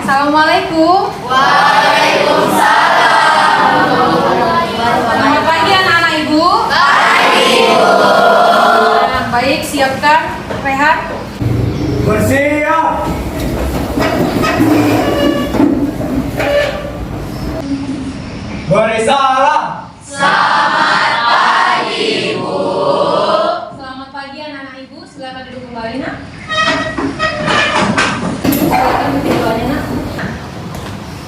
Assalamualaikum. Waalaikumsalam. Selamat pagi anak-anak ibu. Pagi, Ibu. Nah, baik, siapkan. Rehat. Bersiap. Beri salam. Selamat pagi, Ibu. Selamat pagi anak-anak ibu. Silakan duduk kembali, nak. Silakan duduk kembali, nak.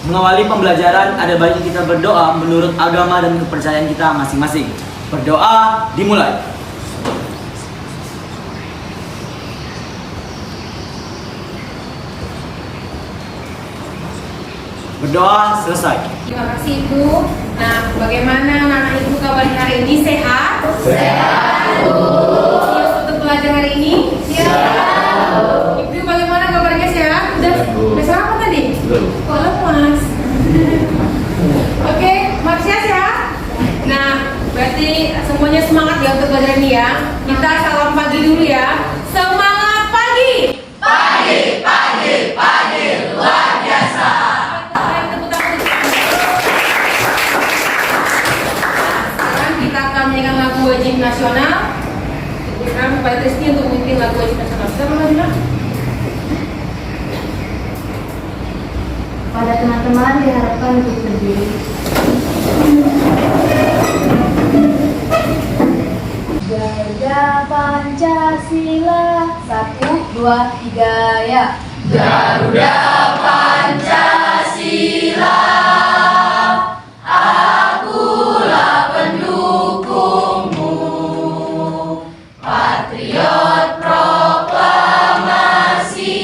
Mengawali pembelajaran ada baiknya kita berdoa menurut agama dan kepercayaan kita masing-masing. Berdoa dimulai. Berdoa selesai. Terima kasih ibu. Nah, bagaimana anak-anak ibu kabar hari ini? Sehat? Sehat, Bu. Siap untuk belajar hari ini? Siap. Ibu bagaimana kabarnya, sehat? Udah sarapan tadi? Belum. Kok lemas? Oke, Marsha sehat? Nah, berarti semuanya semangat ya untuk belajar ini ya. Kita salam pagi dulu ya. Semangat pagi! Pagi, pagi, pagi, luar biasa. Tepuk tangan untuk sekarang kita akan menyanyikan lagu wajib nasional. Sekarang kepada Tristi untuk memimpin lagu wajib nasional. Sudah Mbak? Pada teman-teman diharapkan untuk berdiri. Gaya Pancasila 1, 2, 3 ya. Garuda Pancasila, akulah pendukungmu. Patriot proklamasi,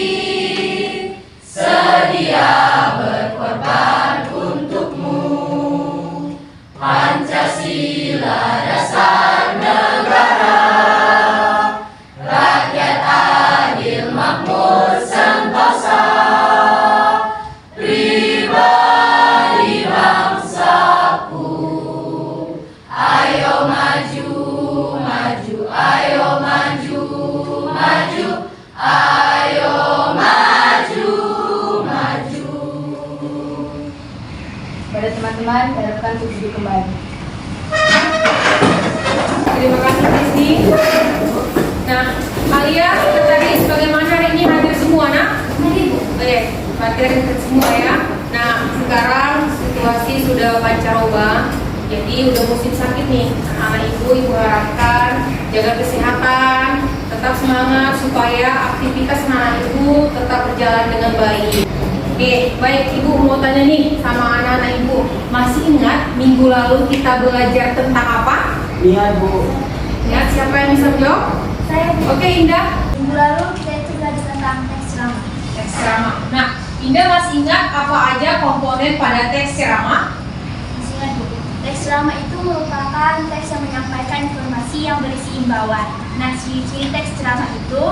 sedia berkorban untukmu. Pancasila dasar negara, rakyat adil makmur sentosa, pribadi bangsaku. Ayo maju, maju, ayo maju, maju, ayo maju, maju. Pada teman-teman diharapkan untuk duduk kembali. Terima kasih Tristi. Nah, kalian tadi sebagaimana hari ini hadir semua, nak? Hadir. Oke, hadir semua ya. Nah, sekarang situasi sudah pancaroba, jadi udah musim sakit nih. Anak ibu harapkan jaga kesehatan, tetap semangat supaya aktivitas anak ibu tetap berjalan dengan baik. Oke, baik ibu mau tanya nih sama anak-anak ibu, masih ingat minggu lalu kita belajar tentang apa? Lihat Bu. Ingat siapa yang bisa menjawab? Saya Oke, Indah. minggu lalu kita itu belajar tentang teks ceramah. Teks ceramah. Nah, Indah masih ingat apa aja komponen pada teks ceramah? Masih ingat Bu? Teks ceramah itu merupakan teks yang menyampaikan informasi yang berisi imbauan. Nah, ciri-ciri teks ceramah itu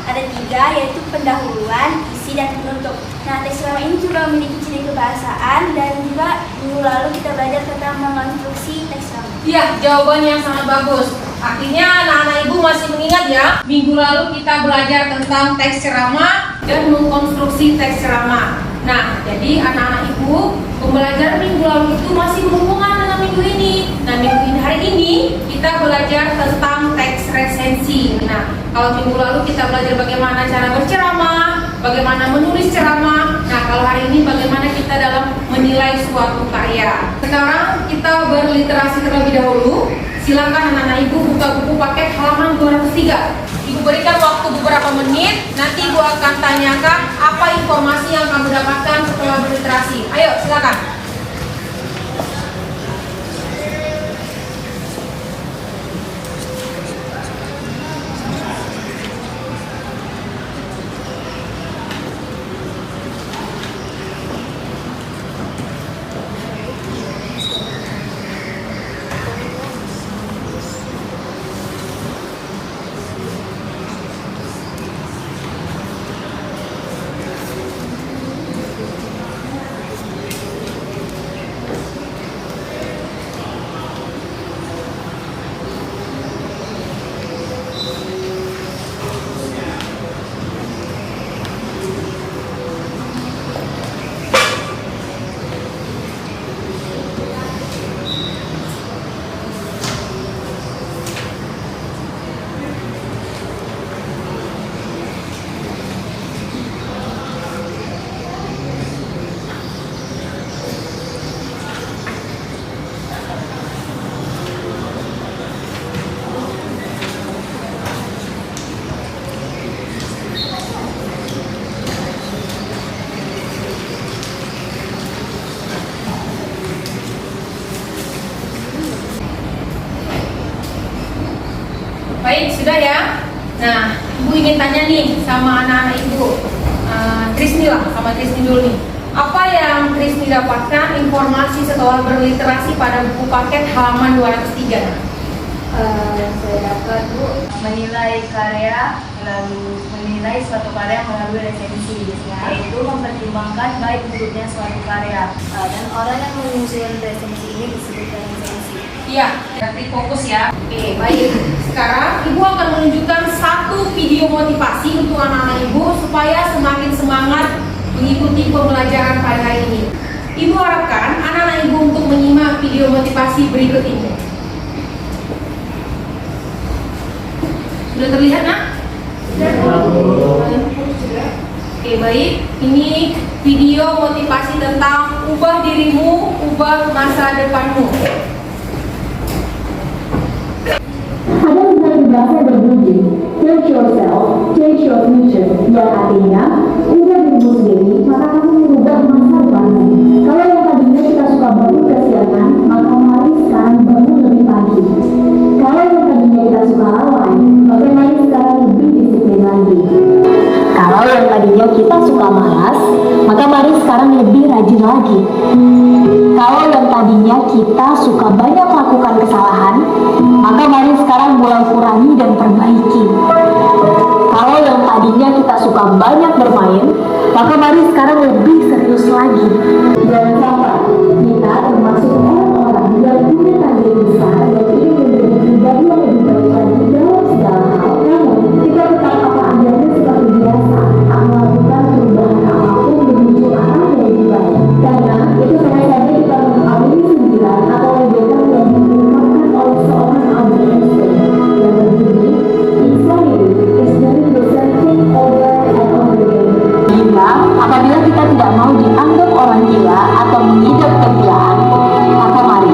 ada 3, yaitu pendahuluan, isi, dan penutup. Nah, teks ceramah ini juga memiliki ciri kebahasaan dan juga minggu lalu kita belajar tentang mengonstruksi teks ceramah. Iya, jawaban yang sangat bagus. Artinya anak-anak ibu masih mengingat ya, minggu lalu kita belajar tentang teks ceramah dan mengkonstruksi teks ceramah. Nah, jadi anak-anak ibu, pembelajaran minggu lalu itu masih berhubungan dengan minggu ini. Nah, minggu ini hari ini kita belajar tentang teks resensi. Nah, kalau minggu lalu kita belajar bagaimana cara berceramah, bagaimana menulis ceramah. Nah, kalau hari ini bagaimana kita dalam menilai suatu karya. Sekarang kita berliterasi terlebih dahulu. Silakan anak-anak ibu buka buku paket halaman 203. Ibu berikan waktu beberapa menit, nanti ibu akan tanyakan apa informasi yang kamu dapatkan setelah berliterasi. Ayo, silakan. Nah, Ibu ingin tanya nih sama anak-anak Ibu. Krisni lah, sama Krisni dulu nih. Apa yang Krisni dapatkan informasi setelah berliterasi pada buku paket halaman 203? Saya dapat Bu menilai karya, lalu menilai suatu karya melalui resensi, yaitu mempertimbangkan baik buruknya suatu karya, dan orang yang menyusun resensi ini disebutkan resensi. Iya, berarti fokus ya. Oke, baik. Sekarang Ibu akan menunjukkan satu video motivasi untuk anak-anak Ibu supaya semakin semangat mengikuti pembelajaran pada hari ini. Ibu harapkan anak-anak Ibu untuk menyimak video motivasi berikut ini. Sudah terlihat, nak? Oke, baik. Ini video motivasi tentang ubah dirimu, ubah masa depanmu. Ada misalnya bahasa berbunyi change yourself, change your future, yang artinya ubah dirimu sendiri, maka kamu mengubah masa depanmu. Kalau yang tadinya kita suka bangun kesiangan, maka mari sekarang bangun lebih pagi. Kalau yang tadinya kita suka lalai, maka mari sekarang lebih disiplin lagi. Kalau yang tadinya kita suka malas, maka mari sekarang lebih rajin lagi. Kalau yang tadinya kita suka banyak melakukan kesalahan, maka mari sekarang mulai kurangi dan perbaiki. Kalau yang tadinya kita suka banyak bermain, maka mari sekarang lebih serius lagi. Jangan sampai kita termasuk orang-orang yang punya target besar dan ingin menjadi pribadi yang lebih baik lagi dalam segala hal. Namun, kita tetap apa adanya seperti biasa, tak melakukan perubahan apapun menuju arah yang lebih baik. Karena itu sama saja kita mengawali sindiran atau ledekan yang diungkapkan oleh seorang Albert Einstein yang berbunyi, "Insanity is doing the same thing over and over again." Gila, apabila kita tidak mau dianggap orang gila atau mengidap kegilaan, maka mari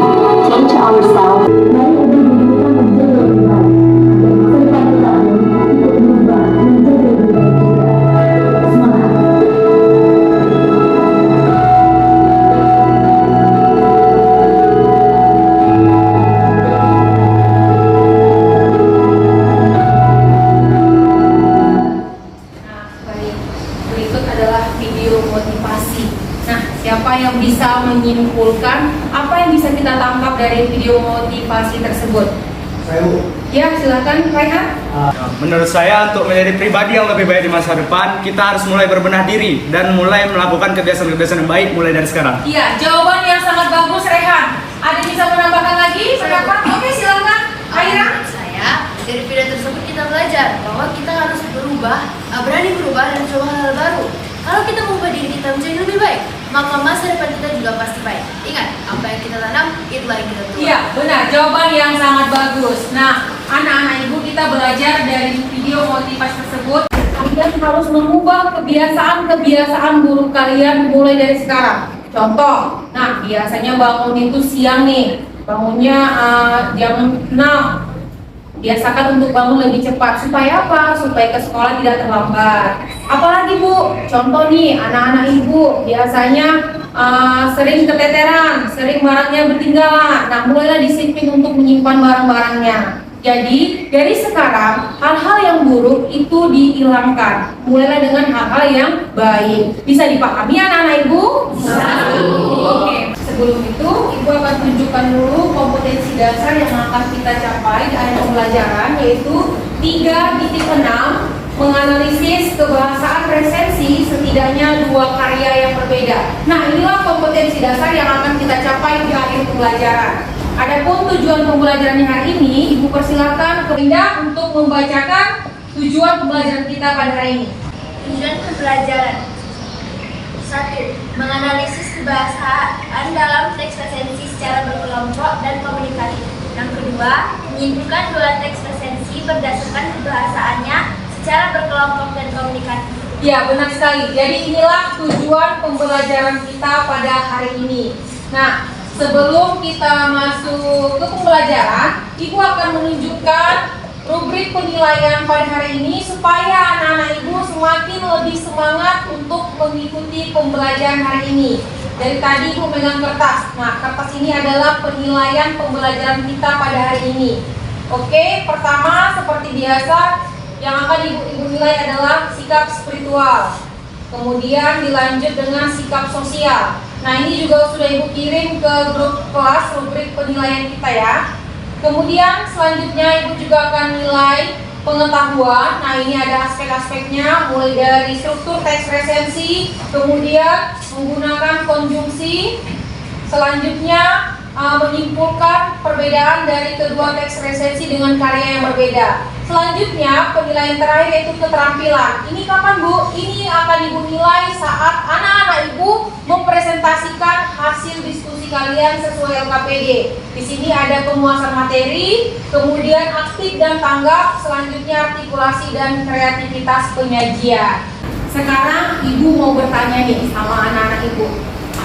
change ourselves. Mari ubah diri kita menjadi lebih baik, agar masa depan kita pun ikut berubah menjadi lebih baik juga. Semangat! Nah, baik. Berikut adalah video motivasi. Nah, siapa yang bisa menyimpulkan apa yang bisa kita tangkap dari video motivasi tersebut? Saya Bu. Ya, silakan Raihan. Menurut saya untuk menjadi pribadi yang lebih baik di masa depan, kita harus mulai berbenah diri dan mulai melakukan kebiasaan-kebiasaan yang baik mulai dari sekarang. Iya, jawaban yang sangat bagus Rehan. Ada bisa menambahkan lagi pendapat? Oke, silakan. Aira. Menurut saya, dari video tersebut kita belajar bahwa kita harus berubah, berani berubah dan coba hal baru. Kalau kita mengubah diri kita menjadi lebih baik, maka masa depan kita juga pasti baik. Ingat, apa yang kita tanam, itulah yang kita tuai. Iya, benar. Jawaban yang sangat bagus. Nah, anak-anak Ibu, kita belajar dari video motivasi tersebut. Kalian harus mengubah kebiasaan buruk kalian mulai dari sekarang. Contoh, nah biasanya bangun itu siang nih. Bangunnya jam 6. Biasakan untuk bangun lebih cepat. Supaya apa? Supaya ke sekolah tidak terlambat. Apalagi Bu, contoh nih anak-anak Ibu biasanya sering keteteran, sering barangnya bertinggalan. Nah, mulailah disiplin untuk menyimpan barang-barangnya. Jadi dari sekarang hal-hal yang buruk itu dihilangkan. Mulailah dengan hal-hal yang baik. Bisa dipahami anak-anak Ibu? Oke. Sebelum itu, Ibu akan tunjukkan dulu kompetensi dasar yang akan kita capai di akhir pembelajaran, yaitu 3.6 menganalisis kebahasaan resensi setidaknya 2 karya yang berbeda. Nah, inilah kompetensi dasar yang akan kita capai di akhir pembelajaran. Adapun tujuan pembelajaran hari ini, Ibu persilakan ke Indah untuk membacakan tujuan pembelajaran kita pada hari ini. Tujuan pembelajaran 1. Menganalisis kebahasaan dalam teks resensi secara berkelompok dan komunikatif. Yang kedua, menyimpulkan 2 teks resensi berdasarkan kebahasaannya secara berkelompok dan komunikatif. Ya, benar sekali. Jadi inilah tujuan pembelajaran kita pada hari ini. Nah, sebelum kita masuk ke pembelajaran, Ibu akan menunjukkan rubrik penilaian pada hari ini supaya anak-anak Ibu semakin lebih semangat untuk mengikuti pembelajaran hari ini. Dari tadi Ibu megang kertas. Nah, kertas ini adalah penilaian pembelajaran kita pada hari ini. Oke, pertama seperti biasa yang akan ibu nilai adalah sikap spiritual. Kemudian dilanjut dengan sikap sosial. Nah, ini juga sudah ibu kirim ke grup kelas rubrik penilaian kita ya. Kemudian selanjutnya ibu juga akan nilai pengetahuan. Nah, ini ada aspek-aspeknya, mulai dari struktur teks resensi, kemudian menggunakan konjungsi, selanjutnya menyimpulkan perbedaan dari kedua teks resensi dengan karya yang berbeda. Selanjutnya penilaian terakhir yaitu keterampilan. Ini kapan Bu? Ini akan ibu nilai saat anak-anak ibu mempresentasikan hasil diskusi kalian sesuai LKPD. Di sini ada pemuasan materi, kemudian aktif dan tanggap, selanjutnya artikulasi dan kreativitas penyajian. Sekarang ibu mau bertanya nih sama anak-anak ibu.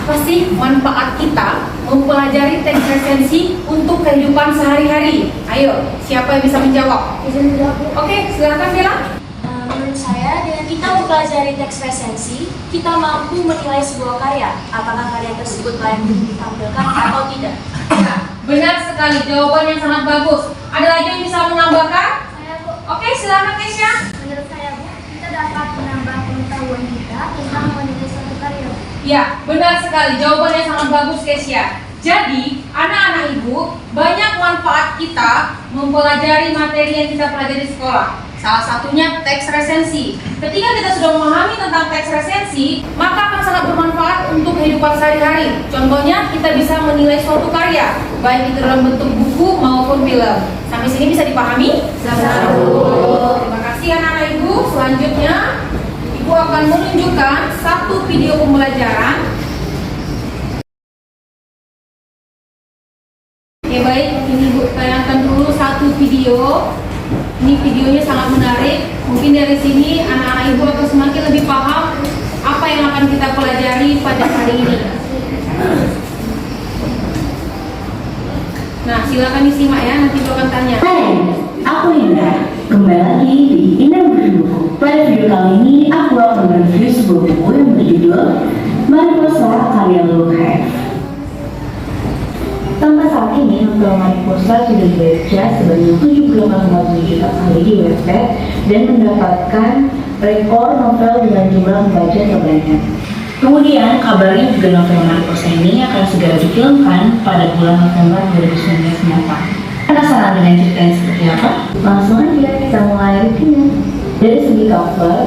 Apa sih manfaat kita mempelajari teks resensi untuk kehidupan sehari-hari? Ayo, siapa yang bisa menjawab? Oke, silakan Bella. Menurut saya, dengan kita mempelajari teks resensi, kita mampu menilai sebuah karya, apakah karya tersebut layak untuk ditampilkan atau tidak. Ya, benar sekali, jawaban yang sangat bagus. Ada lagi yang bisa menambahkan? Saya, Bu, Oke, silakan Kesya. menurut saya, Bu, kita dapat menambah pengetahuan kita tentang menilai suatu karya. Ya, benar sekali. Jawabannya sangat bagus, Kesya. Jadi, anak-anak ibu, banyak manfaat kita mempelajari materi yang kita pelajari di sekolah. Salah satunya teks resensi. Ketika kita sudah memahami tentang teks resensi, maka akan sangat bermanfaat untuk kehidupan sehari-hari. Contohnya, kita bisa menilai suatu karya, baik itu dalam bentuk buku maupun film. Sampai sini bisa dipahami? Terima kasih anak-anak ibu. Selanjutnya, Ibu akan menunjukkan satu video pembelajaran. Oke, baik, ini Ibu tayangkan dulu satu video. Ini videonya sangat menarik. Mungkin dari sini anak-anak ibu akan semakin lebih paham apa yang akan kita pelajari pada hari ini. Nah, silakan disimak ya, nanti Ibu akan tanya. Hai, aku Indra. Kembali lagi di Indra Buku. Pada video kali ini, aku akan mereview sebuah buku yang berjudul Mariposa karya Lulu Heath. Sampai saat ini, novel Mariposa sudah dibaca sebanyak 78,7 juta kali di Wattpad dan mendapatkan rekor novel dengan jumlah pembaca terbanyak. Kemudian, kabarnya juga novel Mariposa ini akan segera difilmkan pada bulan November 2019 mendatang. Penasaran dengan cerita yang seperti apa? Langsung aja kita mulai reviewnya. Dari segi cover,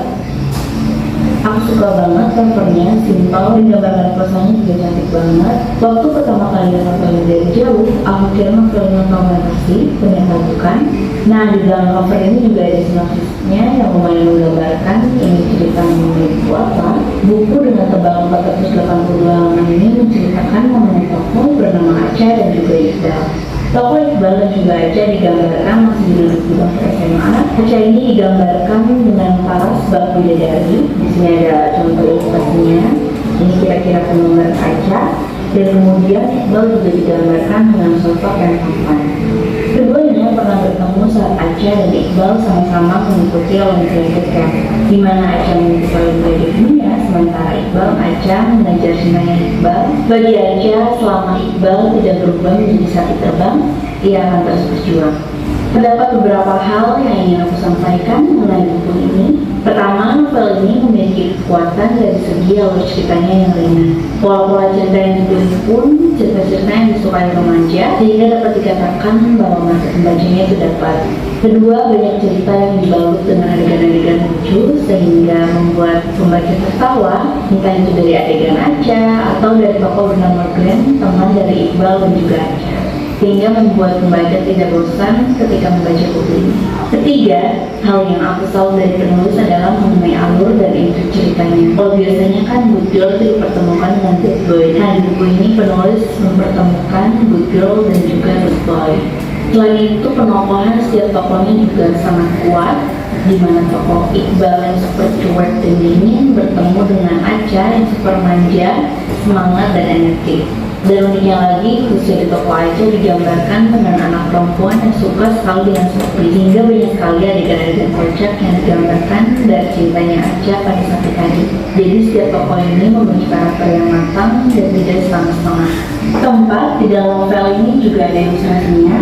aku suka banget covernya, simpel, dan gambar Mariposanya juga cantik banget. Waktu pertama kali lihat novelnya dari jauh, aku kira novelnya fantasi, ternyata bukan. Nah, di dalam cover ini juga ada sinopsisnya yang lumayan menggambarkan ini cerita mengenai buku apa. Buku dengan tebal 482 halaman ini menceritakan mengenai tokoh bernama Acha dan juga Iqbal. Tokoh Iqbal dan juga Acha digambarkan masih duduk di bangku SMA. Acha ini digambarkan dengan paras bak bidadari. Di sini ada contoh ilustrasinya. Ini kira-kira penggambaran Acha. Dan kemudian Iqbal juga digambarkan dengan sosok yang tampan. Keduanya pernah bertemu saat Acha dan Iqbal sama-sama mengikuti Olimpiade Camp, di mana Acha mengikuti Olimpiade dunia, sementara Iqbal Acha mengajar senangnya Iqbal. Bagi Acha, selama Iqbal tidak berubah menjadi sapi terbang, ia akan terus berjuang. Terdapat beberapa hal yang ingin aku sampaikan mengenai buku ini. Pertama, novel ini memiliki kekuatan dari segi alur ceritanya yang ringan. Pola-pola cerita yang dipilih pun cerita-cerita yang disukai remaja, sehingga dapat dikatakan bahwa mata pembacanya itu dapat. Kedua, banyak cerita yang dibalut dengan adegan-adegan lucu, sehingga membuat pembaca tertawa, entah itu dari adegan Acha atau dari tokoh bernama Glenn, teman dari Iqbal dan juga Acha, sehingga membuat pembaca tidak bosan ketika membaca buku ini. Ketiga, hal yang aku tahu dari penulis adalah mengenai alur dan intrik ceritanya. Kalau biasanya kan good girl itu dipertemukan dengan good boy. Nah, di buku ini penulis mempertemukan good girl dan juga good boy. Selain itu, penokohan setiap tokohnya juga sangat kuat, di mana tokoh Iqbal yang super cuek dan dingin bertemu dengan Acha yang super manja, semangat dan energi. Dan uniknya lagi, usia di tokoh Acha digambarkan dengan anak perempuan yang suka sekali dengan surprise, hingga banyak sekali adegan-adegan kocak yang digambarkan dari cintanya Acha pada sapi tadi. Jadi setiap tokoh ini memiliki karakter yang matang dan tidak setengah-setengah. Keempat, di dalam novel ini juga ada ilustrasinya,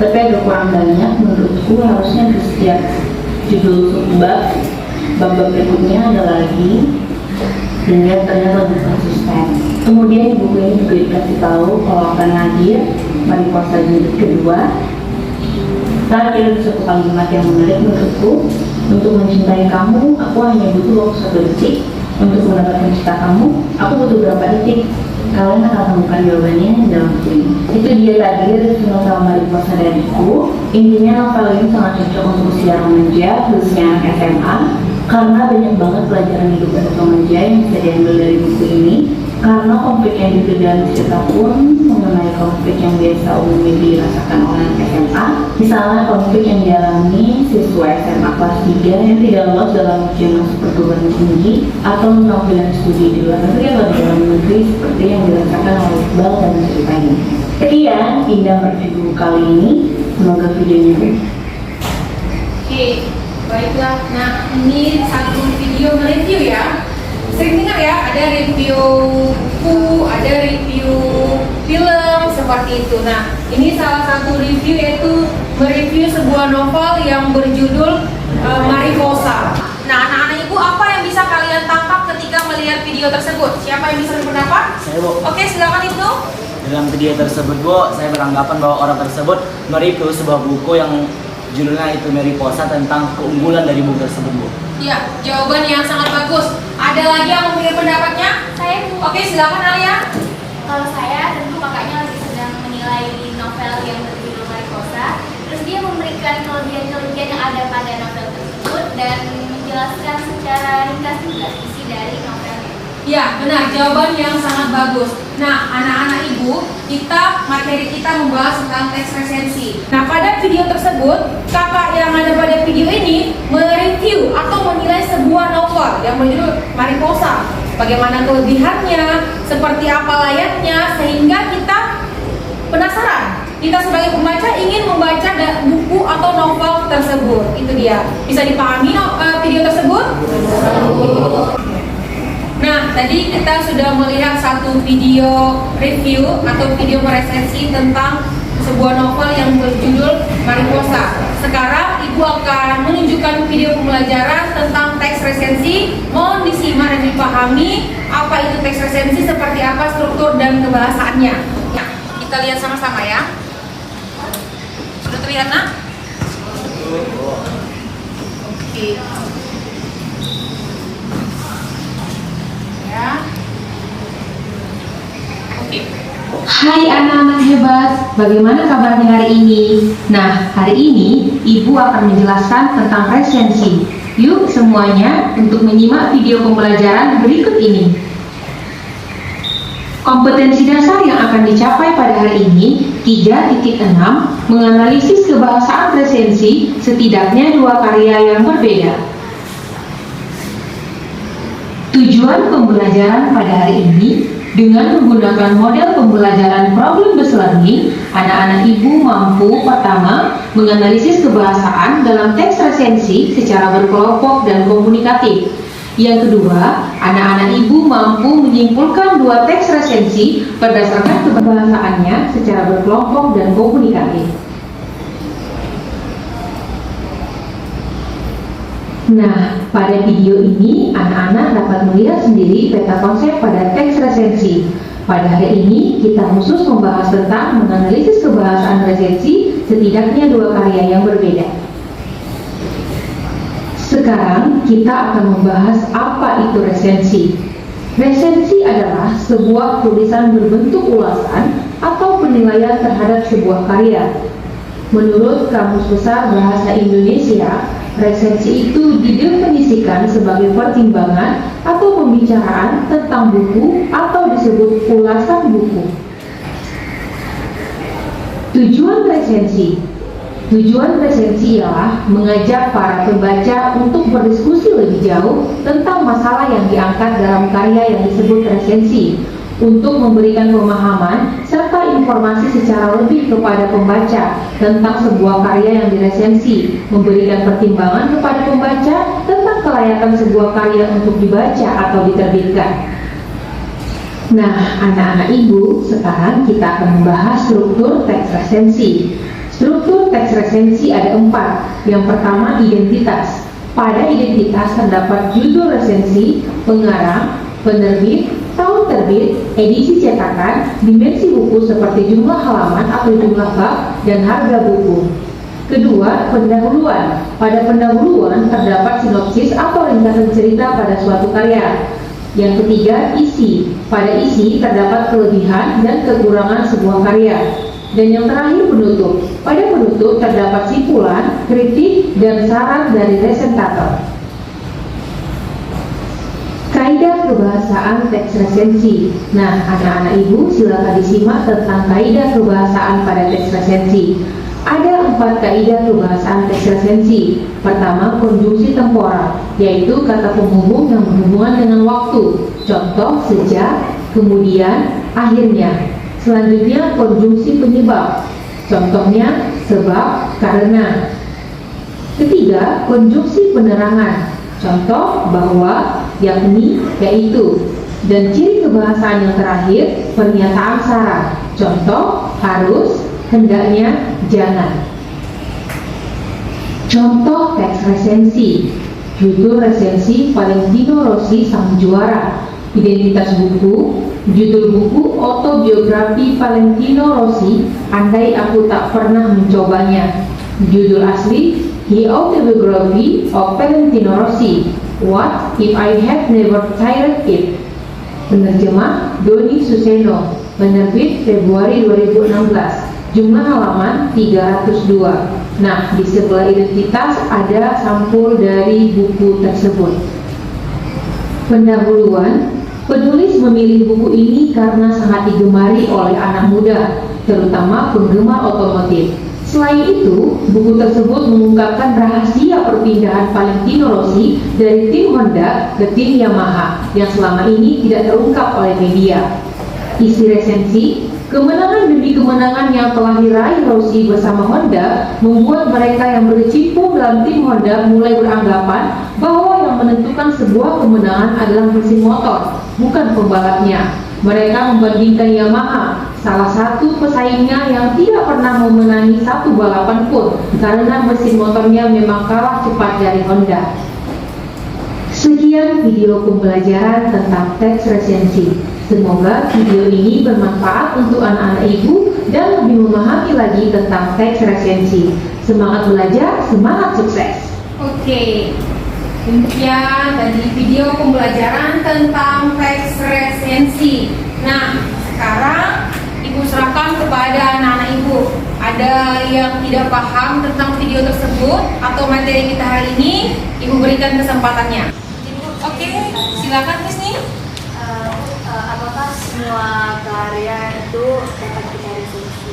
tapi agak kurang banyak menurutku, harusnya di setiap judul bab berikutnya ada lagi hingga ternyata lebih konsisten. Kemudian di buku ini juga dikasih tahu kalau akan hadir Mariposa jilid kedua. Terakhir ada satu kalimat yang menarik menurutku. Untuk mencintai kamu, aku hanya butuh waktu 1 detik. Untuk mendapatkan cinta kamu, aku butuh berapa detik? Kalian akan temukan jawabannya dalam buku ini. Itu dia tadi dari novel Mariposa dan Ibu. Intinya novel ini sangat cocok untuk usia remaja, khususnya anak SMA, karena banyak banget pelajaran hidup untuk remaja yang bisa diambil dari buku ini. Karena konflik yang dialami cerita pun mengenai konflik yang biasa umumnya dirasakan oleh anak SMA. Misalnya konflik yang dialami siswa SMA kelas 3 yang tidak lolos dalam ujian masuk perguruan tinggi atau melakukan pilihan studi di luar negeri atau di dalam negeri seperti yang dirasakan oleh Iqbal dan ceritanya. Sekian Indah Mercu kali ini. Semoga videonya Oke, baiklah. Nah, ini satu video mereview ya. Sering dengar ya, ada review buku, ada review film seperti itu. Nah, ini salah satu review yaitu mereview sebuah novel yang berjudul Mariposa. Nah, anak-anak ibu, apa yang bisa kalian tangkap ketika melihat video tersebut? Siapa yang bisa berpendapat? Saya, Bu. Oke, silakan Ibnu. Dalam video tersebut, Bu, saya beranggapan bahwa orang tersebut mereview sebuah buku yang judulnya itu Mariposa tentang keunggulan dari buku tersebut, Bu. Ya, jawaban yang sangat bagus. Ada lagi yang memberi pendapatnya? Saya Oke, silakan Alia. Kalau saya tentu kakaknya lagi sedang menilai novel yang berjudul Mariposa. Terus dia memberikan kelebihan-kelebihan yang ada pada novel tersebut dan menjelaskan secara ringkas juga isi dari novelnya. Ya, benar. Jawaban yang sangat bagus. Nah, anak-anak ibu, materi kita membahas tentang teks resensi. Nah, pada video tersebut, kakak yang ada pada video ini mereview atau menilai sebuah novel yang berjudul Mariposa. Bagaimana kelebihannya, seperti apa layaknya, sehingga kita penasaran. Kita sebagai pembaca ingin membaca buku atau novel tersebut. Itu dia. Bisa dipahami video tersebut? Nah, tadi kita sudah melihat satu video review atau video meresensi tentang sebuah novel yang berjudul Mariposa. Sekarang Ibu akan menunjukkan video pembelajaran tentang teks resensi. Mohon disimak dan dipahami apa itu teks resensi, seperti apa struktur dan kebahasaannya. Ya, kita lihat sama-sama ya. Sudah terlihat, Nak? Oke. Ya. Oke. Hai anak-anak hebat, bagaimana kabarnya hari ini? Nah, hari ini Ibu akan menjelaskan tentang resensi. Yuk semuanya untuk menyimak video pembelajaran berikut ini. Kompetensi dasar yang akan dicapai pada hari ini 3.6 menganalisis kebahasaan resensi setidaknya 2 karya yang berbeda. Tujuan pembelajaran pada hari ini, dengan menggunakan model pembelajaran problem-based learning, anak-anak ibu mampu pertama, menganalisis kebahasaan dalam teks resensi secara berkelompok dan komunikatif. Yang kedua, anak-anak ibu mampu menyimpulkan 2 teks resensi berdasarkan kebahasaannya secara berkelompok dan komunikatif. Nah, pada video ini anak-anak dapat melihat sendiri peta konsep pada teks resensi. Pada hari ini kita khusus membahas tentang menganalisis kebahasaan resensi setidaknya 2 karya yang berbeda. Sekarang kita akan membahas apa itu resensi. Resensi adalah sebuah tulisan berbentuk ulasan atau penilaian terhadap sebuah karya. Menurut Kamus Besar Bahasa Indonesia, resensi itu didefinisikan sebagai pertimbangan atau pembicaraan tentang buku atau disebut ulasan buku. Tujuan resensi ialah mengajak para pembaca untuk berdiskusi lebih jauh tentang masalah yang diangkat dalam karya yang disebut resensi, untuk memberikan pemahaman serta informasi secara lebih kepada pembaca tentang sebuah karya yang diresensi, memberikan pertimbangan kepada pembaca tentang kelayakan sebuah karya untuk dibaca atau diterbitkan. Nah, anak-anak ibu, sekarang kita akan membahas struktur teks resensi. Struktur Struktur teks resensi ada 4. Yang pertama, identitas. Pada identitas terdapat judul resensi, pengarang, penerbit, tahun terbit, edisi cetakan, dimensi buku seperti jumlah halaman atau jumlah bab, dan harga buku. Kedua, pendahuluan. Pada pendahuluan terdapat sinopsis atau ringkasan cerita pada suatu karya. Yang ketiga, isi. Pada isi terdapat kelebihan dan kekurangan sebuah karya. Dan yang terakhir, penutup. Pada penutup terdapat simpulan, kritik, dan saran dari resentator. Kaidah kebahasaan teks resensi. Nah, anak-anak ibu silakan disimak tentang kaidah kebahasaan pada teks resensi. Ada 4 kaidah kebahasaan teks resensi. Pertama, konjungsi temporal, yaitu kata penghubung yang berhubungan dengan waktu. Contoh, sejak, kemudian, akhirnya. Selanjutnya, konjungsi penyebab. Contohnya, sebab, karena. Ketiga, konjungsi penerangan. Contoh, bahwa, yakni, yaitu. Dan ciri kebahasaan yang terakhir, pernyataan syarat. Contoh, harus, hendaknya, jangan. Contoh teks resensi. Judul resensi Valentino Rossi Sang Juara. Identitas buku. Judul buku Autobiografi Valentino Rossi, Andai Aku Tak Pernah Mencobanya. Judul asli The Autobiography of Valentino Rossi, What If I Had Never Tried It. Penerjemah Doni Suseno. Penerbit Februari 2016. Jumlah halaman 302. Nah, di sebelah identitas ada sampul dari buku tersebut. Pendahuluan. Penulis memilih buku ini karena sangat digemari oleh anak muda, terutama penggemar otomotif. Selain itu, buku tersebut mengungkapkan rahasia perpindahan Valentino Rossi dari tim Honda ke tim Yamaha yang selama ini tidak terungkap oleh media. Isi resensi. Kemenangan demi kemenangan yang telah diraih Rossi bersama Honda membuat mereka yang berkecimpung dalam tim Honda mulai beranggapan bahwa yang menentukan sebuah kemenangan adalah mesin motor, bukan pembalapnya. Mereka membandingkan Yamaha, salah satu pesaingnya yang tidak pernah memenangi satu balapan pun karena mesin motornya memang kalah cepat dari Honda. Sekian video pembelajaran tentang teks resensi. Semoga video ini bermanfaat untuk anak-anak ibu dan lebih memahami lagi tentang teks resensi. Semangat belajar, semangat sukses. Oke, demikian tadi video pembelajaran tentang teks resensi. Nah, sekarang ibu serahkan kepada anak-anak ibu. Ada yang tidak paham tentang video tersebut atau materi kita hari ini, ibu berikan kesempatannya. Oke, silakan Krisni. Apakah semua karya itu dapat kita resensi?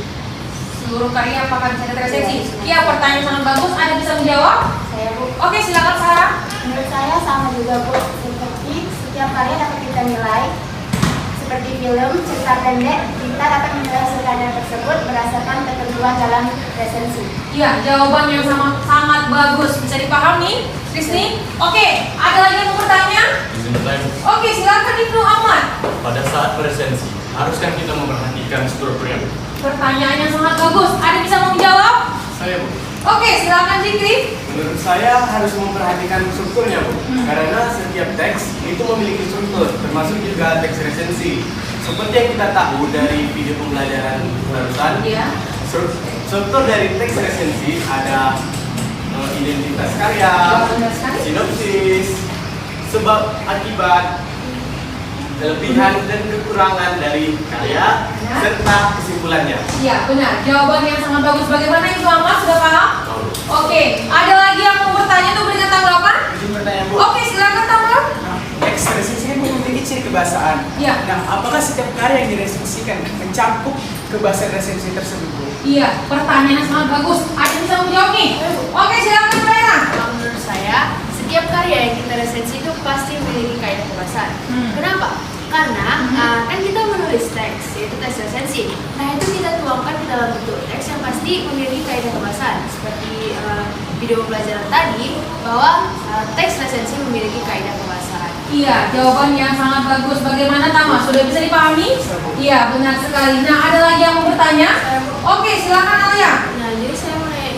Seluruh karya apakah bisa kita resensi? Iya, pertanyaan sangat bagus. Ada bisa menjawab? Saya, Bu. Oke, silakan Sarah. Menurut saya sama juga, Bu. Seperti setiap karya dapat kita nilai. Seperti film, cerita pendek, kita dapat menilai hasil karya tersebut berdasarkan ketentuan dalam resensi. Iya, jawaban yang sangat bagus. Bisa dipahami, Krisni? Oke, ada lagi yang mau bertanya? Oke, silakan Ibnu Ahmad. Pada saat presensi, haruskah kita memperhatikan strukturnya? Pertanyaan yang sangat bagus. Ada bisa mau menjawab? Saya, Bu. Oke, silakan Zikri. Menurut saya harus memperhatikan strukturnya, Bu. Karena setiap teks itu memiliki struktur, termasuk juga teks resensi. Seperti yang kita tahu dari video pembelajaran barusan, Iya. struktur dari teks resensi ada identitas karya, Benar sekali. sinopsis, sebab akibat, kelebihan dan kekurangan dari karya, Ya. serta kesimpulannya. Iya, benar. Jawaban yang sangat bagus. Bagaimana Ibnu Ahmad? Sudah paham? Oke, ada lagi yang mau bertanya untuk berikan tanggapan? Izin bertanya, Bu. Oke, silakan tanggapan. Teks resensi kan memiliki ciri kebahasaan. Iya. Nah, apakah setiap karya yang diresensikan mencakup kebahasaan resensi tersebut, Bu? Iya, pertanyaan yang sangat bagus. Ada yang bisa menjawab nih? Oke, silakan Rena. Kalau menurut saya, setiap karya yang kita resensi itu pasti memiliki kaidah kebahasaan. Kenapa? Karena kan kita menulis teks, yaitu teks resensi. Nah, itu kita tuangkan ke dalam bentuk teks yang pasti memiliki kaidah kebahasaan. Seperti video pembelajaran tadi, bahwa teks resensi memiliki kaidah kebahasaan. Iya, jawaban yang sangat bagus. Bagaimana Tama? Sudah bisa dipahami? Iya, benar sekali. Nah, ada lagi yang mau bertanya? Oke, silakan Alia. Nah, jadi saya mau nanya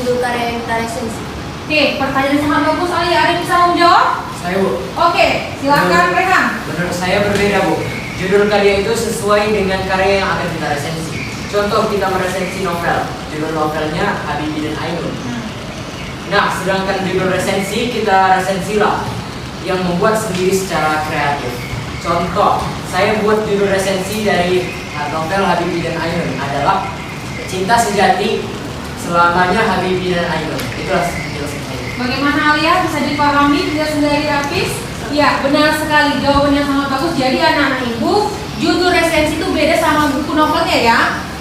judul karya yang kita resensi. Oke, pertanyaan sangat bagus Ali. Ada yang bisa menjawab? Saya, Bu. Oke, silakan Rehan. Menurut saya berbeda, Bu. Judul karya itu sesuai dengan karya yang akan kita resensi. Contoh, kita meresensi novel. Judul novelnya Habibie dan Ainun. Nah, sedangkan judul resensi kita resensilah yang membuat sendiri secara kreatif. Contoh, saya buat judul resensi dari novel Habibie dan Ainun adalah Cinta Sejati Selamanya Habibie dan Ainun. Itulah penjelasan saya. Bagaimana Alia? Bisa dipahami penjelasan dari Hafiz? Ya, benar sekali. Jawabannya sangat bagus. Jadi anak-anak ibu, judul resensi itu beda sama buku novelnya ya.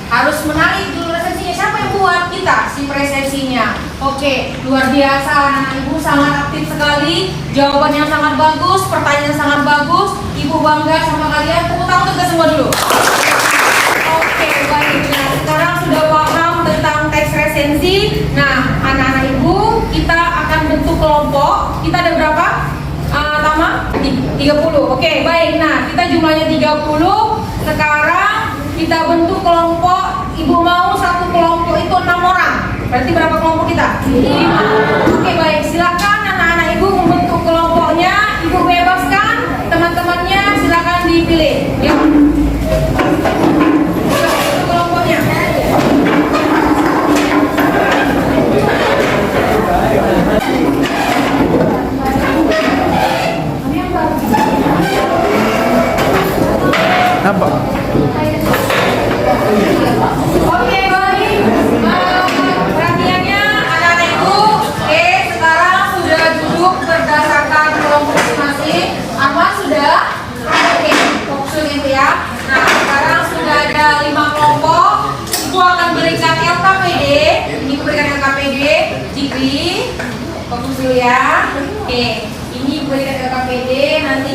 Harus menarik judul resensinya. Siapa yang buat? Kita, si presensinya. Oke, luar biasa anak-anak ibu, sangat aktif sekali. Jawabannya sangat bagus, pertanyaan sangat bagus. Ibu bangga sama kalian. Tepuk tangan untuk kita semua dulu. Oke, baik. Nah, sekarang sudah paham tentang teks resensi. Nah, anak-anak ibu, kita akan bentuk kelompok. Kita ada berapa? Tama? 30. Oke, baik. Nah, kita jumlahnya 30. Sekarang kita bentuk kelompok. Ibu mau satu kelompok itu 6 orang. Berarti berapa kelompok kita? 5. Oke, baik. Silakan anak-anak ibu membentuk kelompoknya. Ibu bebaskan teman-temannya, silakan dipilih. Ya. Kelompoknya. Apa? Oke, baik. Perhatiannya anak-anak ibu. Oke, sekarang sudah duduk berdasarkan kelompok masing-masing. Ahmad sudah? Oke, fokus itu ya. Nah, sekarang sudah ada 5 kelompok. Ibu akan berikan LKPD. Ini berikan LKPD. Jikri, fokus dulu ya. Oke, ini berikan LKPD. Nanti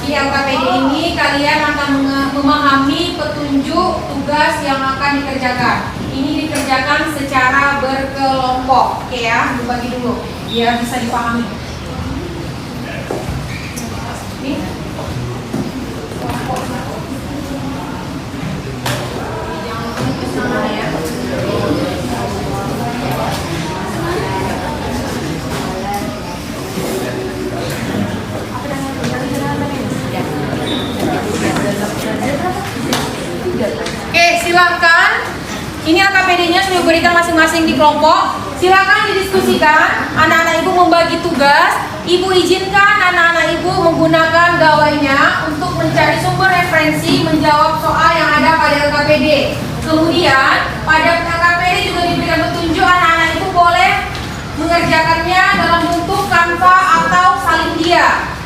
di LKPD ini kalian akan memahami petunjuk tugas yang akan dikerjakan. Ini dikerjakan secara berkelompok. Oke ya, dibagi dulu biar bisa dipahami. Ini kelompok satu. Jangan lupa ke sana ya. Oke, silakan. Ini LKPD-nya sudah diberikan masing-masing di kelompok. Silakan didiskusikan. Anak-anak ibu membagi tugas. Ibu izinkan anak-anak ibu menggunakan gawainya untuk mencari sumber referensi menjawab soal yang ada pada LKPD. Kemudian pada LKPD juga diberikan petunjuk anak-anak ibu boleh mengerjakannya dalam bentuk Canva atau salin dia.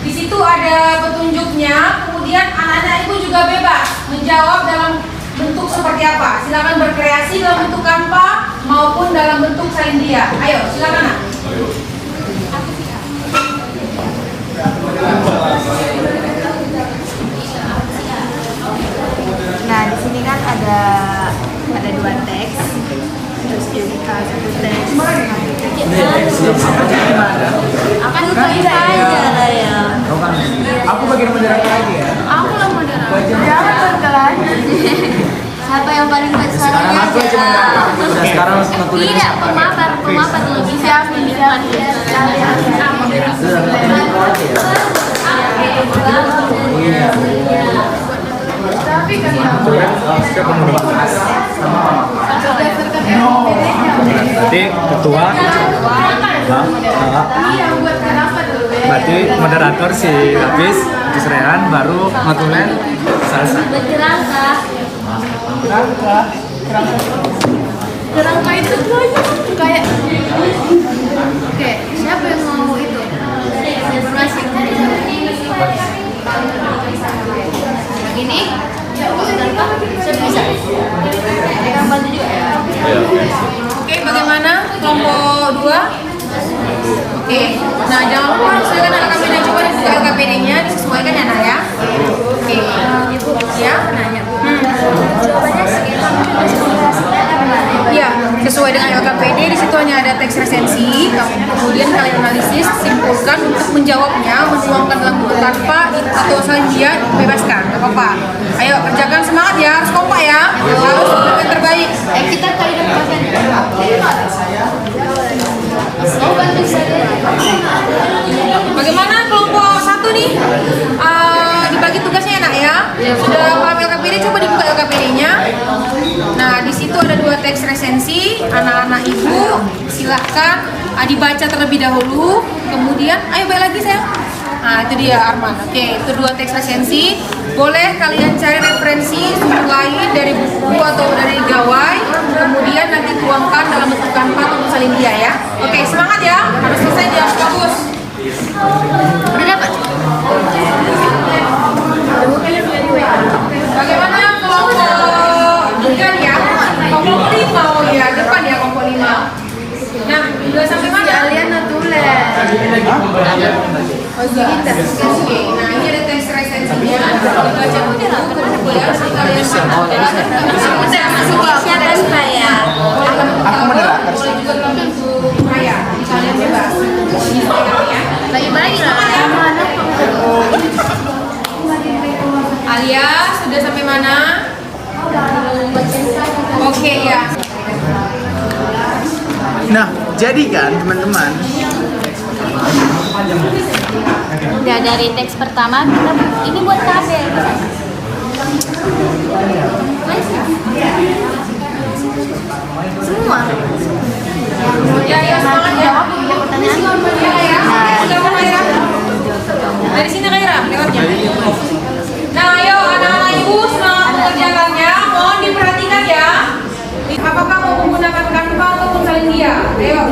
Di situ ada petunjuknya. Kemudian anak-anak ibu juga bebas menjawab dalam bentuk seperti apa. Silakan berkreasi dalam bentuk Canva maupun dalam bentuk salin dia. Ayo, silakan Nak. Nah, di sini kan ada 2 teks. Terus kita satu teks. Akan lupain aja lah ya. Aku bagian moderator lagi ya. Aku lah moderator. Jangan berkelan. Siapa yang paling besarnya aja? Sekarang nulis. Tidak, pemabar lebih siapa ini? Tapi kan berarti ketua berarti moderator si Hafiz, terus Rehan, baru Matulen, Salsa. Kerangka itu kayak oke, siapa yang mau itu? Informasi ini saya bisa. Yang bantu juga ya. Oke, bagaimana kelompok 2? Oke, nah jangan lupa silakan LKPD coba dibuka LKPD-nya disesuaikan ya Nak ya. Oke, ibu ya nanya. Iya, sesuai dengan LKPD di situ hanya ada teks resensi, kemudian kalian analisis analisis, simpulkan untuk menjawabnya, menuangkan dalam buku tanpa atau salin dia bebaskan, nggak apa-apa. Ayo kerjakan, semangat ya, harus kompak ya, harus yang terbaik. Kita kali depan. Mau bantu saya. Bagaimana kelompok 1 nih? Dibagi tugasnya enak ya? Sudah paham LKPD, coba dibuka LKPD-nya. Nah, di situ ada 2 teks resensi. Anak-anak ibu silahkan dibaca terlebih dahulu. Kemudian, ayo balik lagi saya. Nah, itu dia Arman. Oke, itu 2 teks resensi. Boleh kalian cari referensi sumber lain dari buku atau dari gawai. Kemudian nanti tuangkan dalam bentuk kanva atau salin dia ya. Oke, semangat ya. Harus selesai dia, bagus. Udah dapat? Bagaimana kelompok 3 ya? Kelompok 5, oh ya, depan ya kelompok 5. Nah, udah sampai mana? Kalian tulis. Oh, kita. Oke, nah ini ada teks resensinya. Baca buku boleh kalian Siapa saya? Aku moderator. Boleh juga dalam bentuk karya. Kalian bebas. Bagi-bagi lah. Alia, sudah sampai mana? Oke ya. Nah, jadi kan teman-teman, Udah dari teks pertama kita ini buat tabel. Semua. Ya, semangat ya. Dari sini Kaira, lewatnya. Nah, ayo anak-anak ibu semangat mengerjakannya. Mohon diperhatikan ya. Apakah mau menggunakan kanva atau salin dia? Ayo.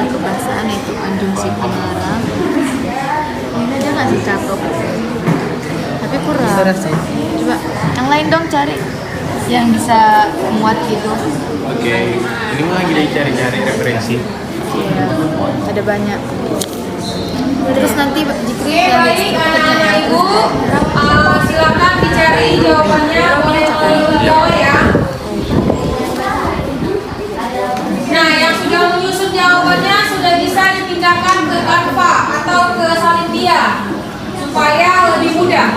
Kebahasaan itu konjungsi pengarang. Ini aja nggak sih cakep, tapi kurang. Coba yang lain dong cari yang bisa muat gitu. Oke, ini mau lagi cari-cari referensi. Iya, ada banyak. Terus nanti Jikri Oke, baik anak-anak ibu, silakan dicari jawabannya oleh bawah ya. Nah, yang sudah menyusun jawabannya sudah bisa dipindahkan ke Canva atau ke salin dia supaya lebih mudah.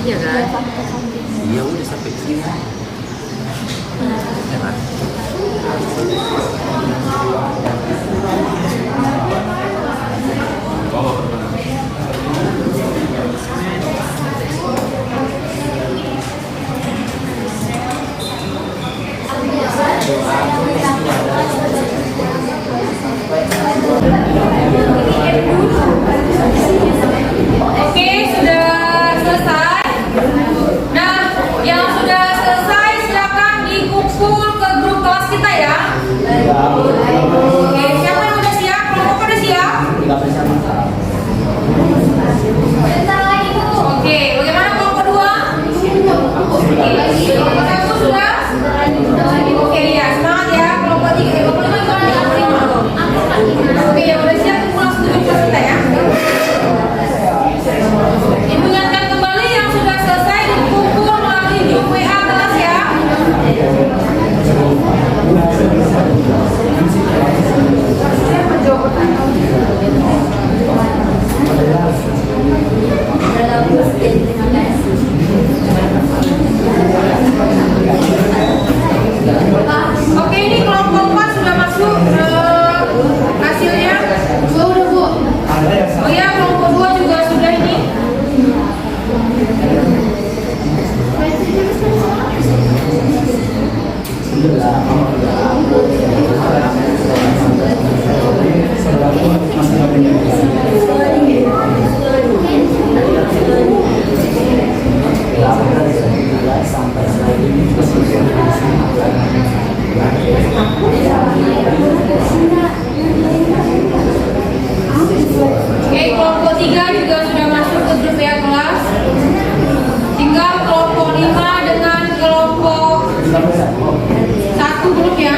Iya kan? Iya udah sampai sini. Ya kan? Oke, kelompok 3 juga sudah masuk ke grup ya kelas. Tinggal kelompok 5 dengan kelompok 1 grup ya.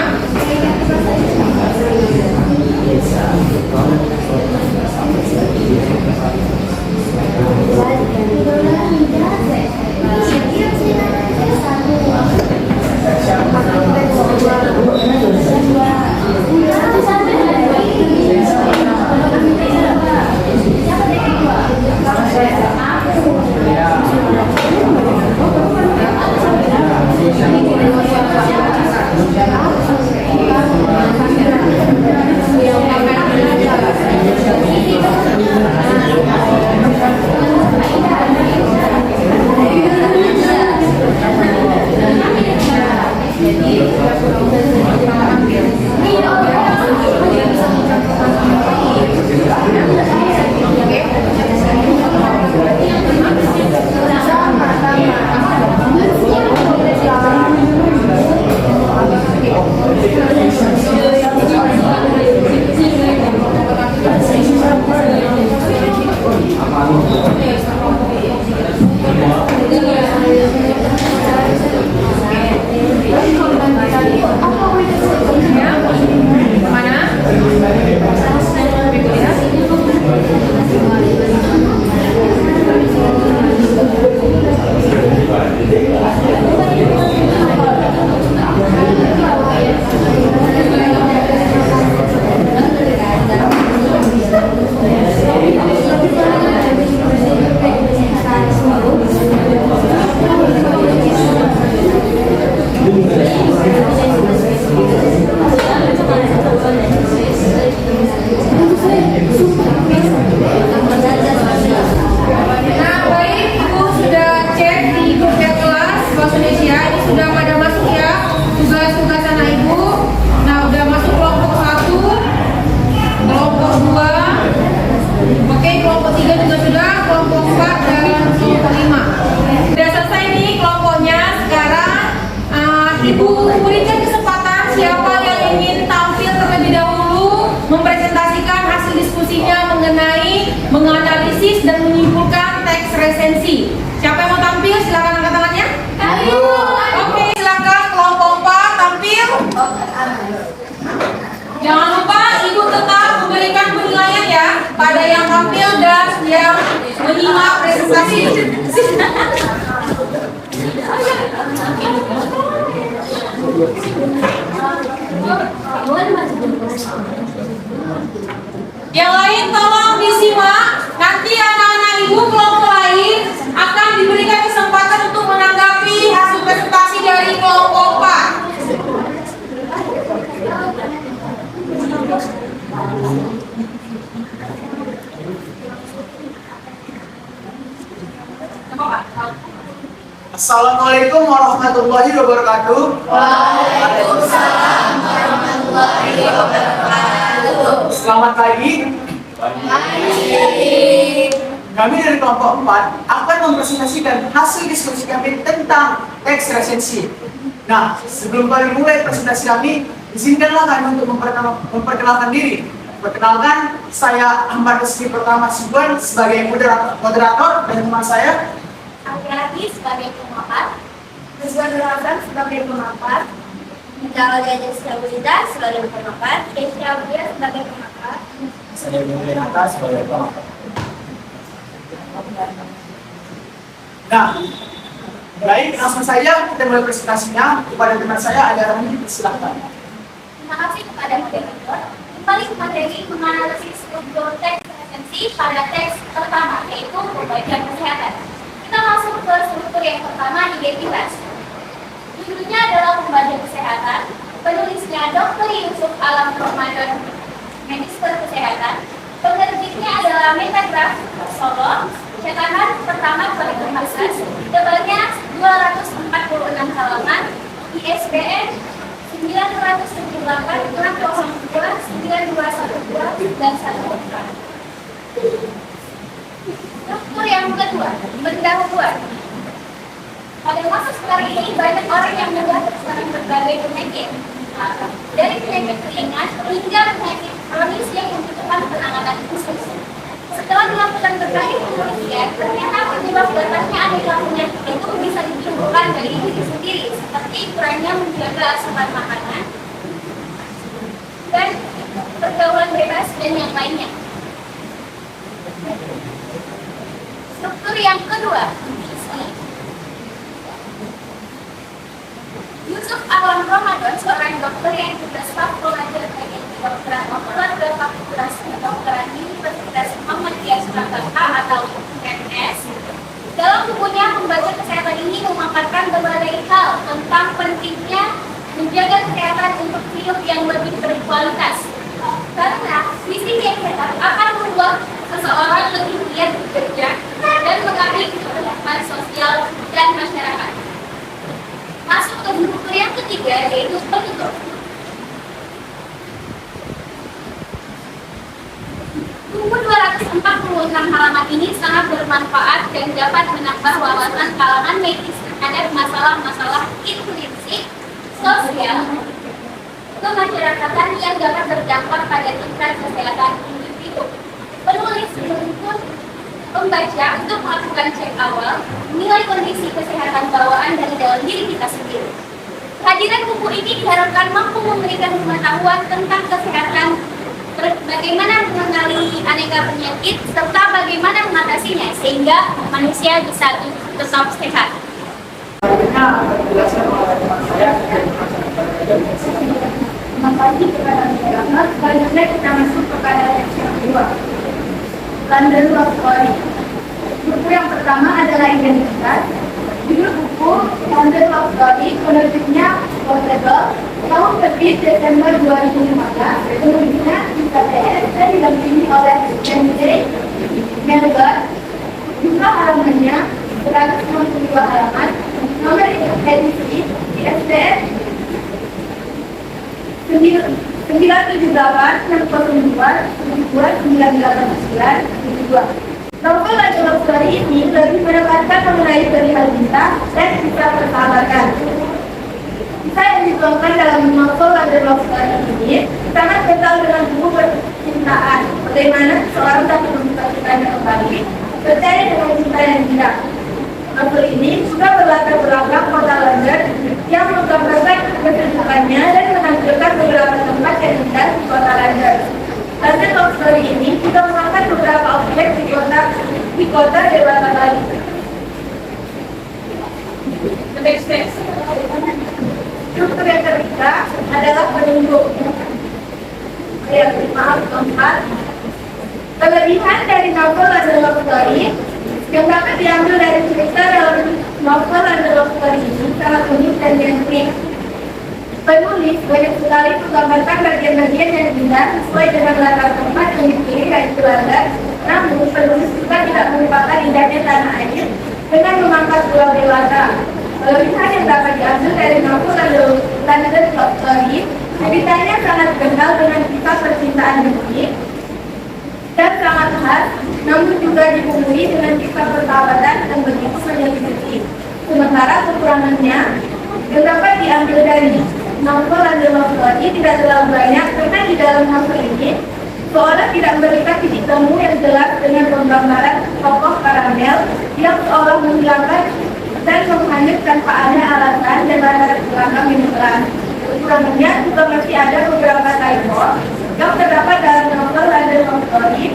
menganalisis dan menyimpulkan teks resensi. Siapa yang mau tampil? Silakan angkat tangannya. Oke, silakan kelompok 4 tampil. Jangan lupa Ibu tetap memberikan penilaian ya pada yang tampil dan yang menyimak presentasi. Yang lain tolong disimak. Nanti anak-anak Ibu kelompok lain akan diberikan kesempatan untuk menanggapi hasil presentasi dari kelompok 4. Assalamualaikum warahmatullahi wabarakatuh. Waalaikumsalam warahmatullahi wabarakatuh. Selamat pagi. Kami dari kelompok 4 akan mempresentasikan hasil diskusi kami tentang teks resensi. Nah, sebelum kami mulai presentasi kami, izinkanlah kami untuk memperkenalkan diri. Perkenalkan, saya Ahmad Rizky Pertama Sibuan sebagai moderator dan teman saya Lagi sebagai pemapat, Rizwan Hasan sebagai pemapat, Jalal Gajah Stabilitas sebagai pemapat, Keisha Buya sebagai pemapat, Saya Nata sebagai pemapat. Nah, baik, langsung saja kita mulai presentasinya. Kepada teman saya ada Rani, silakan. Terima kasih kepada moderator. Kembali ke materi menganalisis struktur teks resensi pada teks pertama, yaitu perbaikan kesehatan. Kita masuk ke struktur yang pertama, identitas. Judulnya adalah pembagian kesehatan. Penulisnya Dr. Yusuf Alam Ramadan, Magister Kesehatan. Penerbitnya adalah Metagraph Solo. Cetakan pertama 2014. Tebalnya 246 halaman. ISBN 978 602 9212 dan 14. Struktur yang kedua, pendahuluan. Pada masa sekarang ini banyak orang yang mudah terserang berbagai penyakit, dari penyakit ringan hingga penyakit kronis yang membutuhkan penanganan khusus. Setelah dilakukan berbagai penelitian, ternyata penyebab datangnya aneka penyakit itu bisa ditimbulkan dari diri sendiri, seperti kurangnya menjaga asupan makanan dan pergaulan bebas dan yang lainnya. Struktur yang kedua, Yusuf Alam Ramadan, seorang dokter yang juga staf pengajar bagian kedokteran okular dan fakultas kedokteran Universitas Muhammadiyah Surakarta atau UMS, dalam bukunya Membaca Kesehatan ini memaparkan berbagai hal tentang pentingnya menjaga kesehatan untuk hidup yang lebih berkualitas. Karena visi yang sehat akan membuat seseorang lebih giat bekerja dan mengabdi kehidupan sosial dan masyarakat. Masuk ke struktur yang ketiga, yaitu penutup. Buku 246 halaman ini sangat bermanfaat dan dapat menambah wawasan kalangan medis terhadap masalah-masalah intrinsik, sosial, kemasyarakatan yang dapat berdampak pada tingkat kesehatan individu. Penulis menuntut pembaca untuk melakukan cek awal, menilai kondisi kesehatan bawaan dari dalam diri kita sendiri. Kehadiran buku ini diharapkan mampu memberikan pengetahuan tentang kesehatan, bagaimana mengenali aneka penyakit, serta bagaimana mengatasinya, sehingga manusia bisa tetap sehat. Terima kasih kepada masyarakat. Selanjutnya kita masuk kepada yang kedua, London Love Story. Buku yang pertama adalah identitas. Judul buku London Love Story, penerbitnya Portable, tahun terbit Desember 2015. Penerbitnya IKTS dan didampingi oleh MJ Melbourne. Jumlah halamannya 162 halaman. Nomor edisi ISBN 978 602 989. Novel Love Story ini lebih menekankan mengenai perihal cinta dan kisah persahabatan. Kisah yang dituangkan dalam novel Love Story ini sangat kental dengan buku percintaan. Bagaimana seorang dapat membuka cintanya kembali, percaya dengan cinta yang tidak. Novel ini juga berlatar belakang kota London yang menggambarkan kesejukannya dan menampilkan beberapa tempat yang indah di kota London. London Love Story ini juga mengangkat beberapa objek di kota dewasa Bali. Struktur yang ketiga adalah penunjuk. Maaf, keempat. Kelebihan dari novel London Love Story yang dapat diambil dari cerita dalam novel London Love Story ini sangat unik dan nyentrik. Penulis banyak sekali menggambarkan bagian-bagian yang indah sesuai dengan latar tempat yang dipilih yaitu London. Namun penulis juga tidak melupakan indahnya tanah air dengan mengangkat pulau dewasa. Kelebihan yang dapat diambil dari novel London Love Story, ceritanya sangat kental dengan kisah percintaan yang unik dan sangat khas, namun juga dibumbui dengan kisah persahabatan yang begitu menyakiti. Sementara kekurangannya yang dapat diambil dari novel London Love Story tidak terlalu banyak, karena di dalam novel ini seolah tidak memberikan titik temu yang jelas dengan penggambaran tokoh karamel yang seolah menghilangkan dan menghanyut tanpa ada alasan dan latar belakang yang jelas. Kekurangannya juga masih ada beberapa typo yang terdapat dalam novel London Love Story.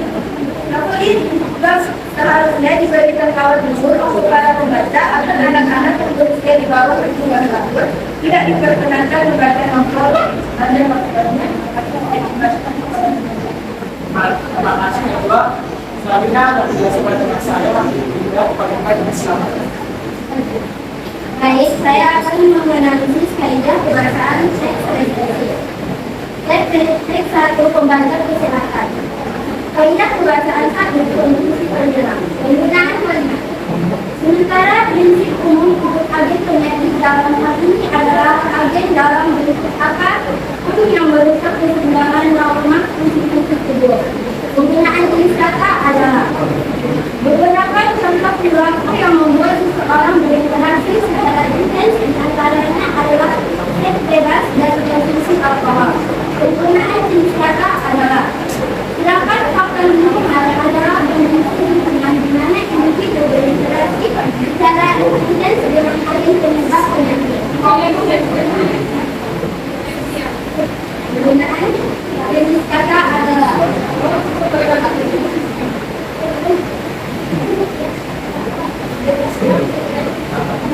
Novel ini juga seharusnya diberikan kawat umur untuk para pembaca agar anak-anak yang berusia di bawah 12 tahun tidak diperkenankan membaca novel London Love Story. Terima kasih kedua. Selanjutnya akan dijelaskan dengan saya juga kepada selamat. Baik, saya akan menganalisis kaidah kebahasaan seks reproduksi. Teks 1, pembahasan kesehatan. Kaidah kebahasaan 1, fungsi penjelang. Penggunaan kalimat. Sementara prinsip umum untuk agen penyakit dalam hal ini adalah agen dalam bentuk apa untuk yang merusak keseimbangan norma konstitusi tersebut. Penggunaan jenis kata adalah beberapa contoh perilaku yang membuat seseorang berinteraksi secara intens, antaranya adalah seks bebas dan konsumsi alkohol. Penggunaan jenis kata adalah silakan faktor lingkungan adalah kondisi lingkungan di mana individu berinteraksi secara intens dengan agen penyebab penyakit. Penggunaan jenis kata adalah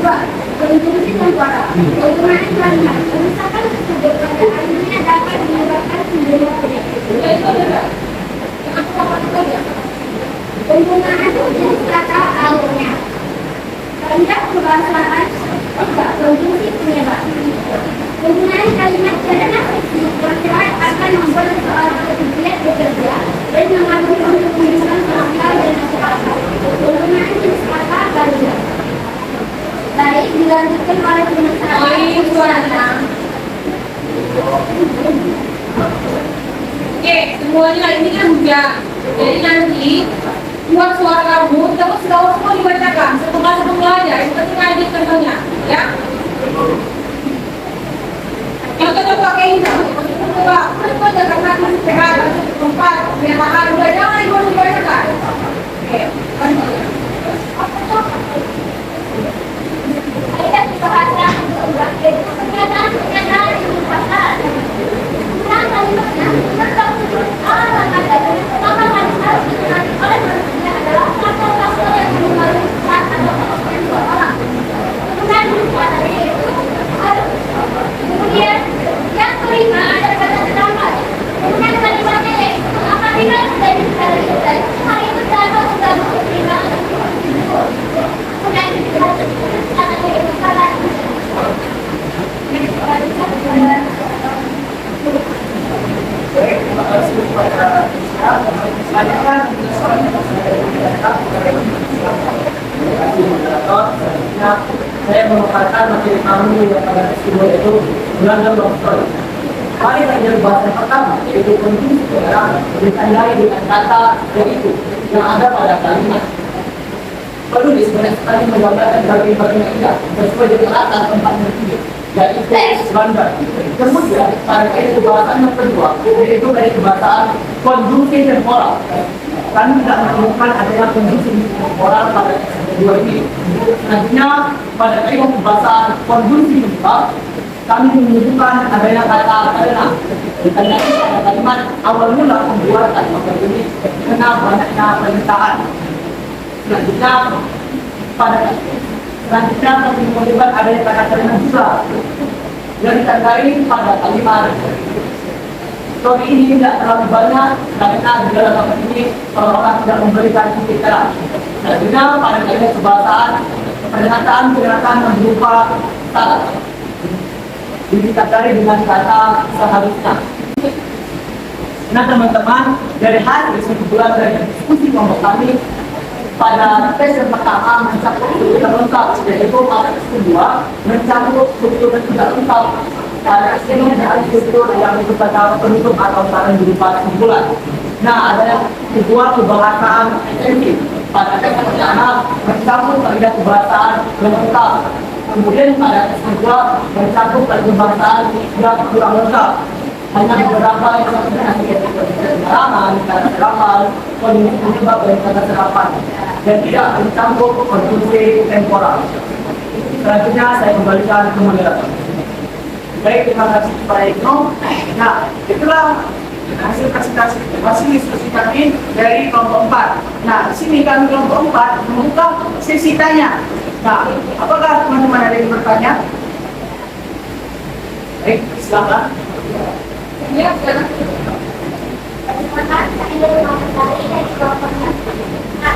dua, konsumsi temporal. Penggunaan kalimat kerusakan tersebut pada akhirnya dapat menyebabkan sejumlah penyakit. Penggunaan jenis kata alurnya. Kalimat kebahasaan tiga, konsumsi penyebab. Penggunaan kalimat karena sesuai akan membuat seseorang lebih giat bekerja dan mengambil untuk menunjukkan akal dan masyarakat. Penggunaan jenis kata kalimat. Baik, dilanjutkan oleh penulisan suara. Oke, semuanya ini kan udah. Jadi nanti buat suara kamu, terus kalau semua dibacakan setelah aja. Yang penting ada contohnya, ya. Contohnya pakai ini, coba ada karena sehat, tempat, penahan, udah jangan dibacakan. Oke, Ayat bahasa pernyataan yang merupakan penggunaan kalimatnya bertanggung jawab kata maka kalimat digunakan oleh manusia adalah kata-kata yang mengandung pesan atau kesan dua orang. Penggunaan kata yaitu harus. Kemudian yang kelima ada kata terlambat. Penggunaan kalimatnya yaitu apabila sudah diselesaikan hal itu dapat mengganggu keseimbangan tersebut. Kemudian kata yaitu kata Baik, terima kasih kepada selanjutnya saya memaparkan materi kami yang pada tersebut itu melanggar longsor. Mari kita bahas yang pertama yaitu kondisi sekarang ditandai dengan kata yaitu yang ada pada kalimat. Penulis banyak sekali menggambarkan bagian-bagian indah sesuai dengan latar tempat berpikir, yaitu standar. Kemudian pada kaitan kebahasaan yang kedua yaitu dari kebahasaan konjungsi temporal. Kami tidak menemukan adanya konjungsi temporal pada kedua ini. Nantinya pada kaitan kebahasaan konjungsi temporal kami menemukan adanya kata karena. Ditandai pada kalimat awal mula pembuatan maka ini karena banyaknya pernyataan. Selanjutnya kami menemukan adanya kata karena juga yang ditandai pada kalimat. Story ini tidak terlalu banyak karena di dalam kalimat ini orang-orang tidak memberikan titik terang. Selanjutnya pada kalimat kebahasaan pernyataan yang berupa salah ditandai dengan kata seharusnya. Nah teman-teman, dari hasil kesimpulan dari diskusi kelompok kami pada tes yang pertama mencakup struktur yang lengkap, yaitu pada tes kedua mencakup struktur yang tidak lengkap. Pada tes ini ada struktur yang berupa penutup atau saran berupa kesimpulan. Nah, ada yang kedua kebahasaan esensi. Pada tes yang pertama mencakup kaidah kebahasaan yang lengkap. Kemudian pada tes kedua mencakup kebahasaan yang kurang lengkap. Hanya beberapa yang seperti keterangan, kata serapan, kondisi penyebab dan kata serapan, dan tidak mencakup konstruksi temporal. Selanjutnya saya kembalikan ke moderator. Baik, terima kasih kepada Ibnu. Nah, itulah hasil presentasi hasil diskusi kami dari kelompok 4. Nah, di sini kami kelompok 4 membuka sesi tanya. Nah, apakah teman-teman ada yang bertanya? Baik, silakan. ya sekarang.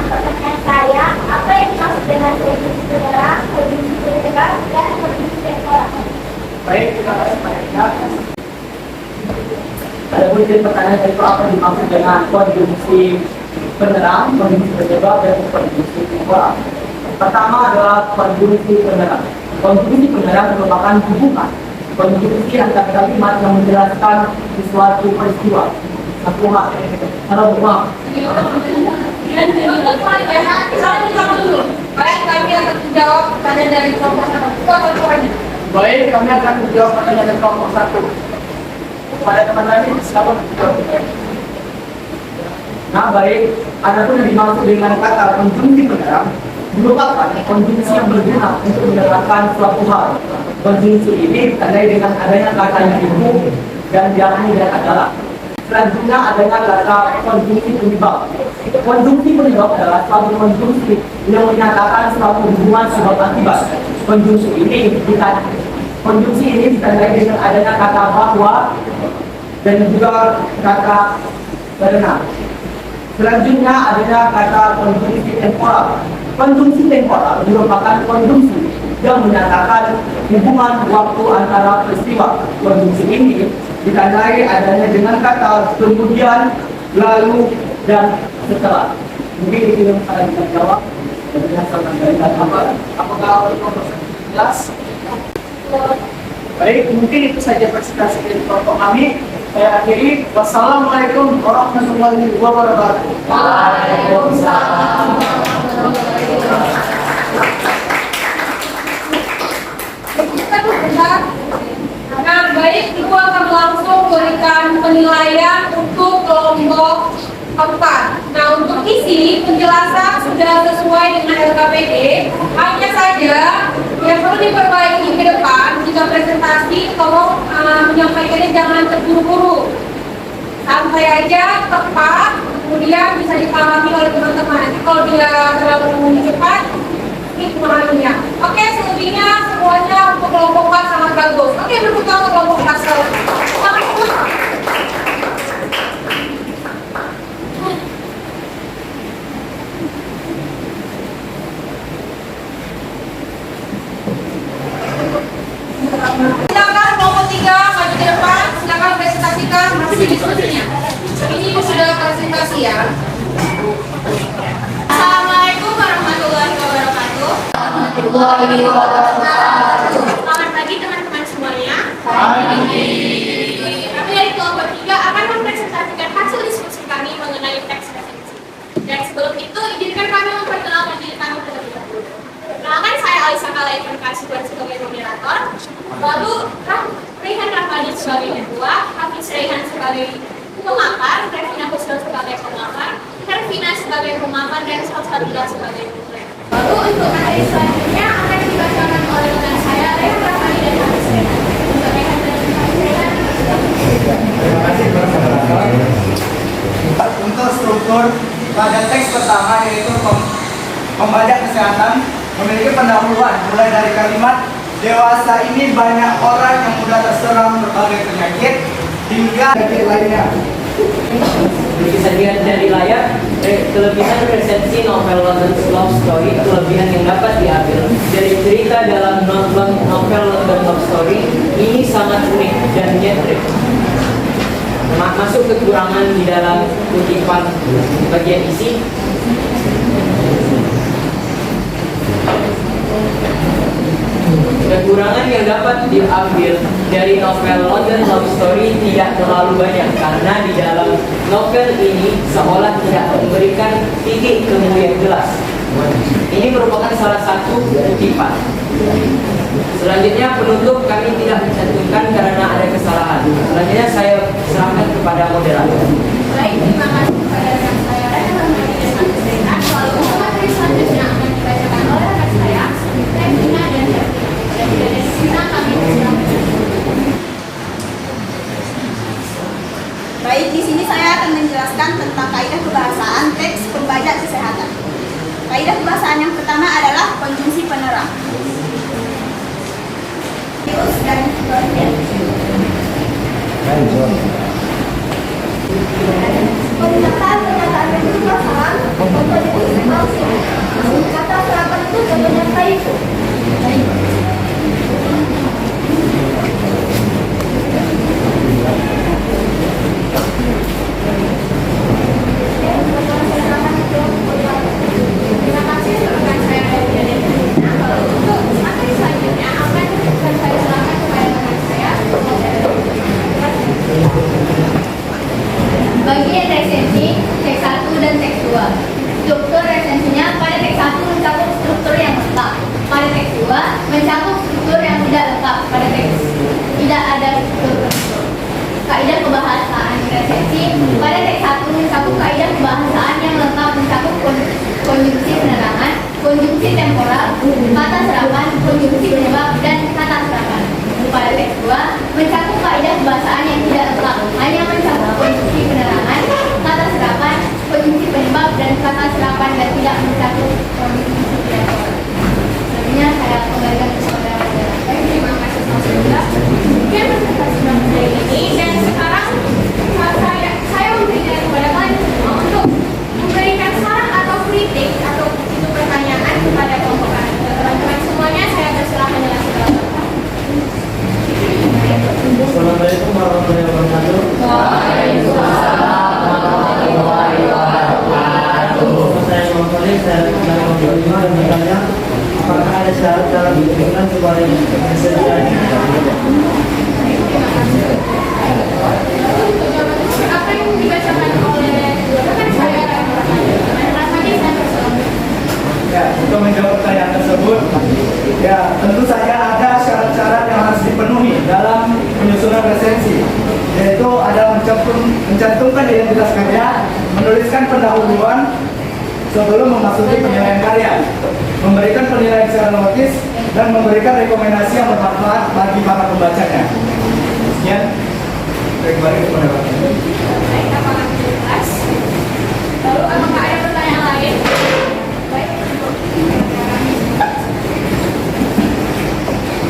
Pertanyaan saya, apa yang dimaksud dengan kondisi saudara, kondisi penyebab, dan kondisi temporal? Baik, terima kasih Pak. Ada mungkin pertanyaan itu apa dimaksud dengan kondisi penerang, kondisi penyebab, dan kondisi temporal. Pertama adalah kondisi penerang. Kondisi penerang merupakan hubungan konjungsi antara kalimat yang menjelaskan sesuatu peristiwa. Satu hal, harap maaf. Baik, kami akan menjawab pertanyaan dari kelompok satu. Baik, kami akan menjawab pertanyaan dari kelompok 1. Pada teman lain, silakan menjawab. Nah, baik, adapun yang dimaksud dengan kata konjungsi penerang merupakan konjungsi yang berguna untuk menerangkan suatu hal. Konjungsi ini ditandai dengan adanya kata yang ibu dan yang dan adalah. Selanjutnya adanya kata konjungsi penyebab. Konjungsi penyebab adalah suatu konjungsi yang menyatakan suatu hubungan sebab akibat. Konjungsi ini ditandai dengan adanya kata bahwa dan juga kata karena. Selanjutnya adanya kata konjungsi temporal. Konjungsi temporal merupakan konjungsi yang menyatakan hubungan waktu antara peristiwa. Konjungsi ini ditandai adanya dengan kata kemudian, lalu, dan setelah. Mungkin itu yang saya bisa jawab. Berdasarkan dari apa? Apakah jelas? Baik, mungkin itu saja presentasi dari kelompok kami. Saya akhiri. Wassalamualaikum warahmatullahi wabarakatuh. Waalaikumsalam. Nah, baik, Ibu akan langsung berikan penilaian untuk kelompok 4. Nah, untuk isi penjelasan sudah sesuai dengan LKPD. Hanya saja yang perlu diperbaiki ke depan jika presentasi, tolong menyampaikannya jangan terburu-buru. Santai aja, tepat, kemudian bisa dipahami oleh teman-teman. Nanti kalau dia terlalu cepat, ini pemahamannya. Oke, selebihnya semuanya untuk kelompok 4 sangat bagus. Oke, berikutnya untuk kelompok 4. Silakan kelompok 3 maju ke depan, silakan presentasikan hasil diskusinya. Ini Ibu sudah presentasi ya. Assalamualaikum warahmatullahi wabarakatuh. Selamat pagi teman-teman semuanya. Kami dari kelompok 3 akan mempresentasikan hasil diskusi kami mengenai teks resensi. Dan sebelum itu, izinkan kami memperkenalkan diri kami terlebih dahulu. Perkenalkan, saya Alisa Kalaivan Kasibuan sebagai moderator, lalu Rehan Rahmadi sebagai ketua, Hafiz Rehan sebagai pemaparan, Revina Kusno sebagai pemaparan, Hervina sebagai pemaparan, dan Salsabila sebagai penulis. Lalu untuk materi selanjutnya akan dibacakan oleh rekan saya, Rehan Rahmadi dan Hafiz Rehan. Untuk Rehan dan Hafiz Rehan, Terima kasih moderator. Untuk struktur pada teks pertama yaitu pembajak kesehatan memiliki pendahuluan mulai dari kalimat dewasa ini banyak orang yang mudah terserang berbagai penyakit hingga penyakit lainnya. Bisa dilihat dari layar, kelebihan resensi novel London Love Story, kelebihan yang dapat diambil dari cerita dalam novel London Love Story ini sangat unik dan nyentrik. Masuk kekurangan di dalam kutipan bagian isi. Kekurangan yang dapat diambil dari novel London Love Story tidak terlalu banyak karena di dalam novel ini seolah tidak memberikan titik temu yang jelas. Ini merupakan salah satu kutipan. Selanjutnya penutup kami tidak mencantumkan karena ada kesalahan. Selanjutnya saya serahkan kepada moderator. baik, terima kasih kepada rekan saya Rehan Rahmadi dan Hafiz Rehan. Lalu untuk materi selanjutnya akan dibacakan oleh rekan saya, Revina dan Hervina. Dan dari sini kami persilakan. Baik, di sini saya akan menjelaskan tentang kaidah kebahasaan teks pembajak kesehatan. Kaidah kebahasaan yang pertama adalah konjungsi penerang. Terus dan kemudian. Pernyataan yang berkebahasaan contoh itu maksud. Kata serapan itu contohnya itu. Terima kasih rekan saya Revina dan Hervina. Kalau untuk materi selanjutnya akan saya serahkan kepada rekan saya, kaidah kebahasaan resensi. Pada teks 1 mencakup kaidah kebahasaan yang lengkap mencakup konjungsi penerangan, konjungsi temporal, kata serapan, konjungsi penyebab, dan kata serapan. Pada teks 2 mencakup kaidah kebahasaan yang tidak lengkap, hanya mencakup konjungsi penerangan, kata serapan, konjungsi penyebab, dan kata serapan, dan tidak mencakup konjungsi temporal. Selanjutnya saya kembalikan ke saudara. Terima kasih saudara. Mungkin presentasi materi ini, dan sekarang saya memberikan kepada kalian untuk memberikan saran atau kritik atau itu pertanyaan kepada kelompok teman-teman semuanya. Saya persilahkan dengan segala hormat. Assalamualaikum warahmatullahi wabarakatuh. Waalaikumsalam warahmatullahi wabarakatuh. Saya Muhammad saya dan bertanya, apakah ada syarat dalam hubungan supaya terjadi? Apa yang dibacakan oleh rekan saya Ya, untuk menjawab pertanyaan tersebut, ya tentu saja ada syarat-syarat yang harus dipenuhi dalam penyusunan resensi, yaitu adalah mencantumkan identitas karya, menuliskan pendahuluan sebelum memasuki penilaian karya, memberikan penilaian secara notis, dan memberikan rekomendasi yang bermanfaat bagi para pembacanya. Sekian, saya kembali kepada Bapak. Baik, apakah jelas? Lalu apakah ada pertanyaan lain? Baik.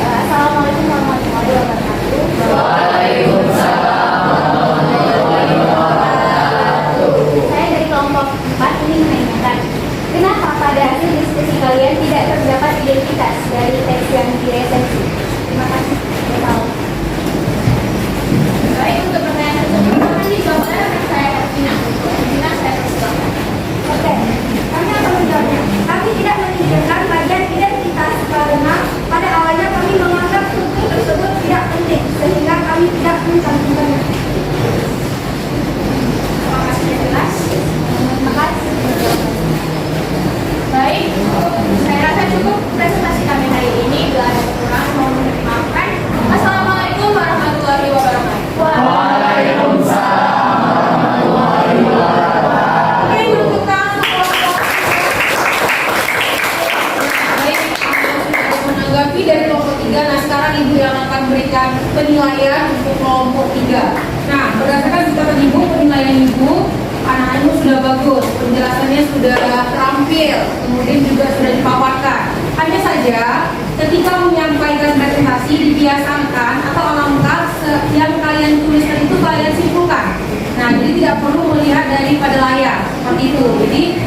Assalamualaikum warahmatullahi wabarakatuh. Waalaikumsalam warahmatullahi wabarakatuh. Saya dari kelompok 4 ini menanyakan, kenapa pada hasil diskusi kalian tidak terdapat identitas dari teks yang diresensi? Terima kasih. Saya tahu. Baik, untuk pertanyaan tersebut akan dijawab oleh rekan saya Ervina. Ervina, saya persilakan. Oke, kami akan menjawabnya. Kami tidak menyingkirkan bagian identitas karena pada awalnya kami menganggap struktur tersebut tidak penting sehingga kami tidak mencantumkannya. Apakah sudah jelas? Terima kasih. Baik, saya rasa cukup presentasi kami hari ini. Bila ada kekurangan mohon dimaafkan. Assalamualaikum warahmatullahi wabarakatuh. Waalaikumsalam warahmatullahi wabarakatuh. Oke, menentukan baik, sudah menanggapi dari kelompok 3. Nah, sekarang Ibu yang akan berikan penilaian untuk kelompok 3. Nah, berdasarkan catatan Ibu, penilaian Ibu, anak-anak Ibu sudah bagus, penjelasannya sudah terampil, kemudian juga sudah dipaparkan. Hanya saja, ketika menyampaikan presentasi dibiasakan atau alangkah yang kalian tuliskan itu kalian simpulkan. Nah, jadi tidak perlu melihat daripada layar seperti itu. Jadi,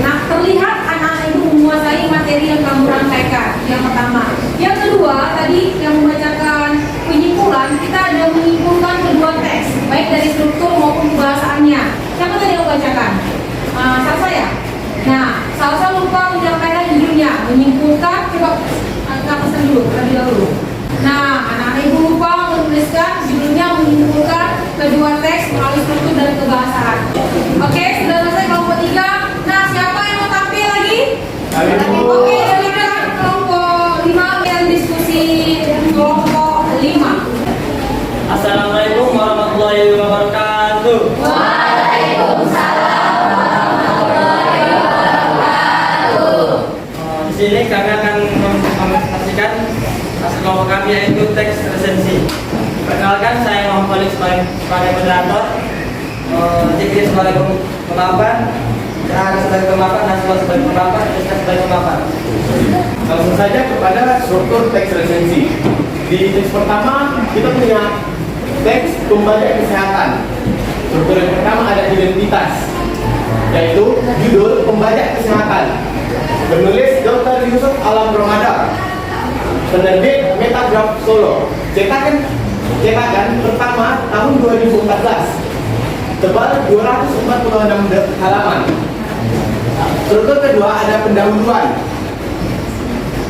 nah terlihat anak-anak itu menguasai materi yang kamu rangkaikan. Yang pertama. Yang kedua, tadi yang membacakan penyimpulan, kita ada menyimpulkan kedua teks, baik dari struktur maupun kebahasaannya. Siapa tadi yang membacakan? Salsa ya? Nah, Salsa lupa menyampaikan judulnya, menyimpulkan, coba angkat pesan dulu, terlebih dahulu. Nah, anak-anak Ibu lupa menuliskan judulnya, menyimpulkan kedua teks melalui struktur dan kebahasaan. Oke, sudah selesai kelompok 3. Nah, siapa yang mau tampil lagi? Oke, silakan kelompok 5 yang diskusi kelompok 5. Assalamualaikum warahmatullahi wabarakatuh. Waalaikumsalam warahmatullahi wabarakatuh. Di sini kami akan mempresentasikan hasil kelompok kami, yaitu teks resensi. Perkenalkan, saya Muhammad sebagai moderator, Zikri sebagai pemapan, Cahaya sebagai pemapan, Naswa sebagai pemapan, Rizka sebagai pemapan. Langsung saja kepada struktur teks resensi. Di teks pertama kita punya teks pembaca kesehatan. Struktur yang pertama ada identitas, yaitu judul pembaca kesehatan. Penulis Dr. Yusuf Alam Ramadan. Penerbit Metagraph Solo. Cetakan pertama tahun 2014. Tebal 246 halaman. Struktur kedua ada pendahuluan.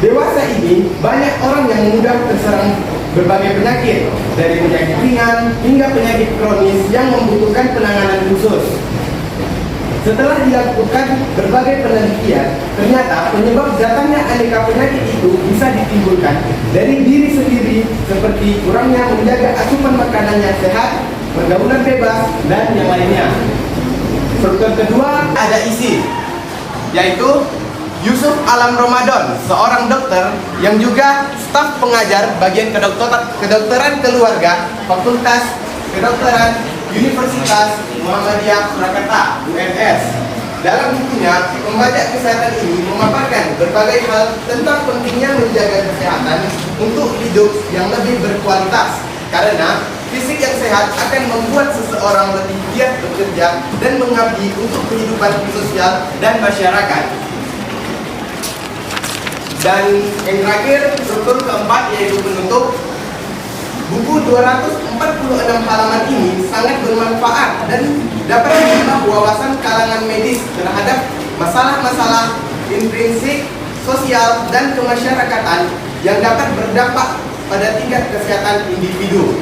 Dewasa ini banyak orang yang mudah terserang berbagai penyakit, dari penyakit ringan hingga penyakit kronis yang membutuhkan penanganan khusus. Setelah dilakukan berbagai penelitian, ternyata penyebab datangnya aneka penyakit itu bisa ditimbulkan dari diri sendiri, seperti kurangnya menjaga asupan makanan yang sehat, pergaulan bebas, dan yang lainnya. Struktur kedua ada isi, yaitu Yusuf Alam Ramadan, seorang dokter yang juga staf pengajar bagian kedokteran keluarga Fakultas Kedokteran Universitas Muhammadiyah Surakarta (UNS). Dalam bukunya, Pembajak Kesehatan ini memaparkan berbagai hal tentang pentingnya menjaga kesehatan untuk hidup yang lebih berkualitas, karena fisik yang sehat akan membuat seseorang lebih giat bekerja dan mengabdi untuk kehidupan sosial dan masyarakat. Dan yang terakhir, struktur keempat yaitu penutup. Buku 246 halaman ini sangat bermanfaat dan dapat menambah wawasan kalangan medis terhadap masalah-masalah intrinsik, sosial, dan kemasyarakatan yang dapat berdampak pada tingkat kesehatan individu.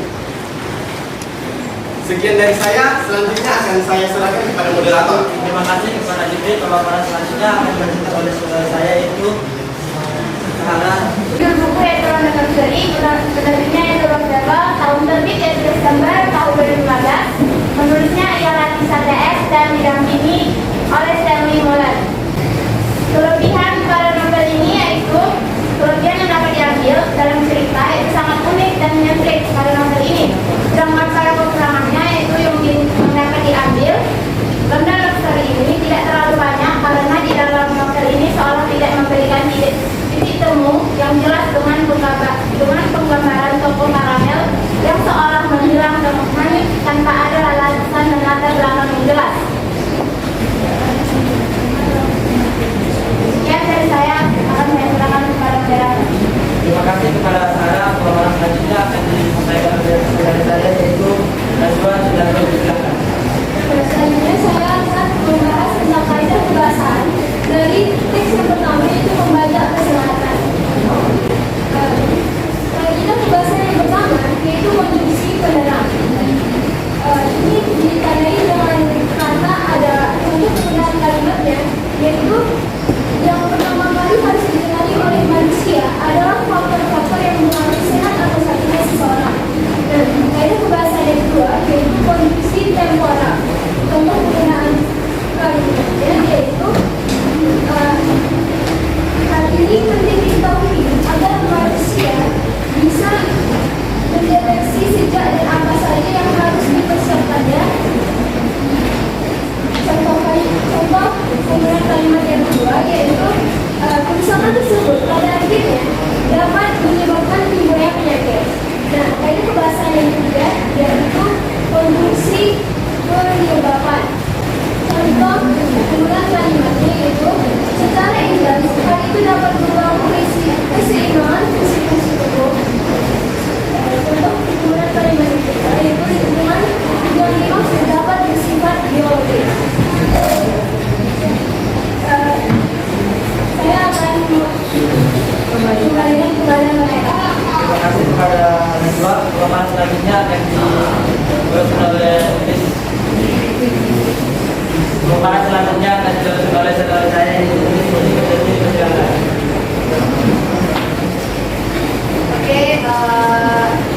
Sekian dari saya, selanjutnya akan saya serahkan kepada moderator. Terima kasih kepada Jibril. Pemaparan selanjutnya akan dibacakan oleh saudara saya, yaitu Judul buku yaitu Ronda Nursery, penerbitnya yaitu Rosdaba, tahun terbit yaitu Desember tahun 2015. Menulisnya ialah Lisa TS dan didampingi oleh Stanley Moller. Kelebihan pada novel ini yaitu kelebihan yang dapat diambil dalam cerita itu sangat unik dan menyentrik pada novel ini. Sedangkan pada kekurangannya yaitu yang dapat diambil, Ronda Nursery ini tidak terlalu banyak karena di dalam novel ini seolah tidak memberikan titik temu yang jelas dengan penggambaran tokoh paralel yang seolah menghilang dan menghanyut tanpa ada alasan dan latar belakang yang jelas. Sekian dari saya, akan saya serahkan kepada moderator. terima kasih kepada Sarah. Pemaparan selanjutnya akan disampaikan oleh saudara saya, yaitu Najwa. Sudah silakan. Selanjutnya saya akan membahas tentang kaidah kebahasaan dari teks yang pertama yaitu pembajak kesehatan. Kaidah kebahasaan yang pertama yaitu konjungsi penerang. Ini ditandai dengan kata ada untuk penggunaan kalimatnya, yaitu yang pertama kali harus dikenali oleh manusia adalah faktor-faktor yang mengaruhi sehat atau sakitnya seseorang. Dan kaidah kebahasaan yang kedua yaitu konjungsi temporal. Contoh penggunaan kalimatnya yaitu hal ini penting diketahui agar manusia bisa mendeteksi sejak dan apa saja yang harus dipersiapkannya. Contoh penggunaan kalimat yang kedua yaitu kerusakan tersebut pada akhirnya dapat menyebabkan timbulnya penyakit. Nah, kaidah kebahasaan yang ketiga yaitu konjungsi penyebabkan. Contoh penggunaan kalimatnya yaitu secara indah hal itu dapat membangun keseimbangan fungsi-fungsi tubuh. Contoh penggunaan kalimat ketiga yaitu lingkungan yang dimaksud dapat bersifat biologis. Saya akan kembalikan kepada mereka. Terima kasih kepada Najwa. Pemaparan selanjutnya akan dibacakan oleh Pemaparan selanjutnya akan dibacakan oleh saudara saya, yaitu silakan. Oke,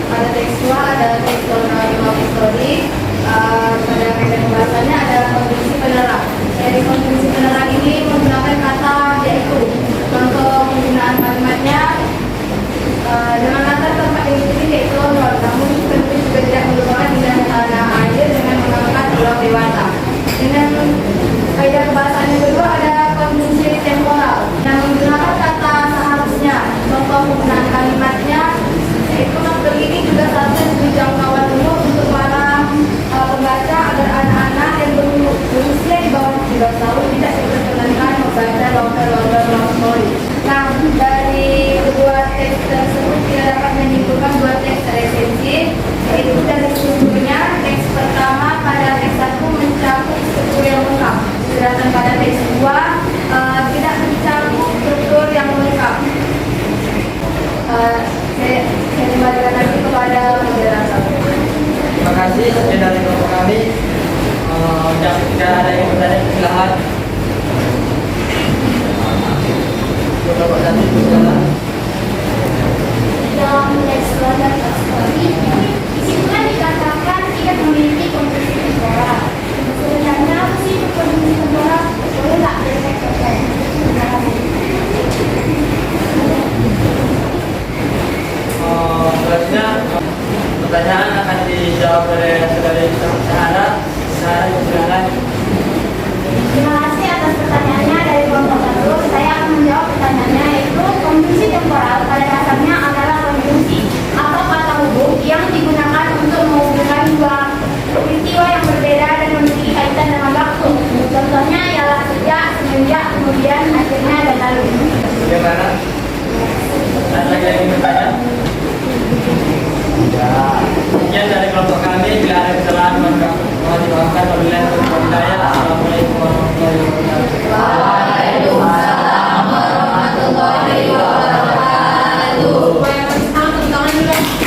pada teks 2 ada teks kolonial history. Pada kaidah pembahasannya ada konjungsi penerang. Dari konjungsi penerang ini menggunakan kata yaitu. Contoh penggunaan kalimatnya dengan latar tempat yang dipilih yaitu London, namun tentu juga tidak melupakan dengan tanah air dengan mengangkat pulau dewasa. Dengan kaidah kebahasaan yang kedua ada konjungsi temporal yang menggunakan kata seharusnya. Contoh penggunaan kalimatnya yaitu novel ini juga seharusnya diberi jangkauan umum untuk para pembaca agar anak-anak yang berusia di bawah 17 tahun tidak diperkenankan membaca novel love story. Nah, dari kedua teks tersebut kita dapat menyimpulkan dua teks resensi, yaitu dari strukturnya teks pertama pada teks 1 mencakup struktur yang lengkap, sedangkan pada teks 2 tidak mencakup struktur yang lengkap. Saya kembalikan lagi kepada moderator. Terima kasih. Sekian dari kelompok kami. Jika ada yang bertanya, silakan. Bapak Tati, silakan. Dalam teks London Story, disitulah dikatakan tidak memiliki Pertanyaan akan dijawab oleh saudari Sahara. Terima kasih atas pertanyaannya dari kelompok 1. Saya akan menjawab pertanyaannya, yaitu konjungsi temporal pada dasarnya adalah konjungsi atau kata hubung yang digunakan untuk menghubungkan dua peristiwa yang berbeda dan memiliki kaitan dengan waktu. Contohnya ialah sejak, semenjak, kemudian, akhirnya, dan lalu. Bagaimana? Ada lagi yang ingin bertanya? Sekian dari kelompok kami. Bila ada kesalahan maka mohon dimaafkan. Wabillahi taufiq wal hidayah. Assalamualaikum warahmatullahi wabarakatuh. Waalaikumsalam warahmatullahi wabarakatuh.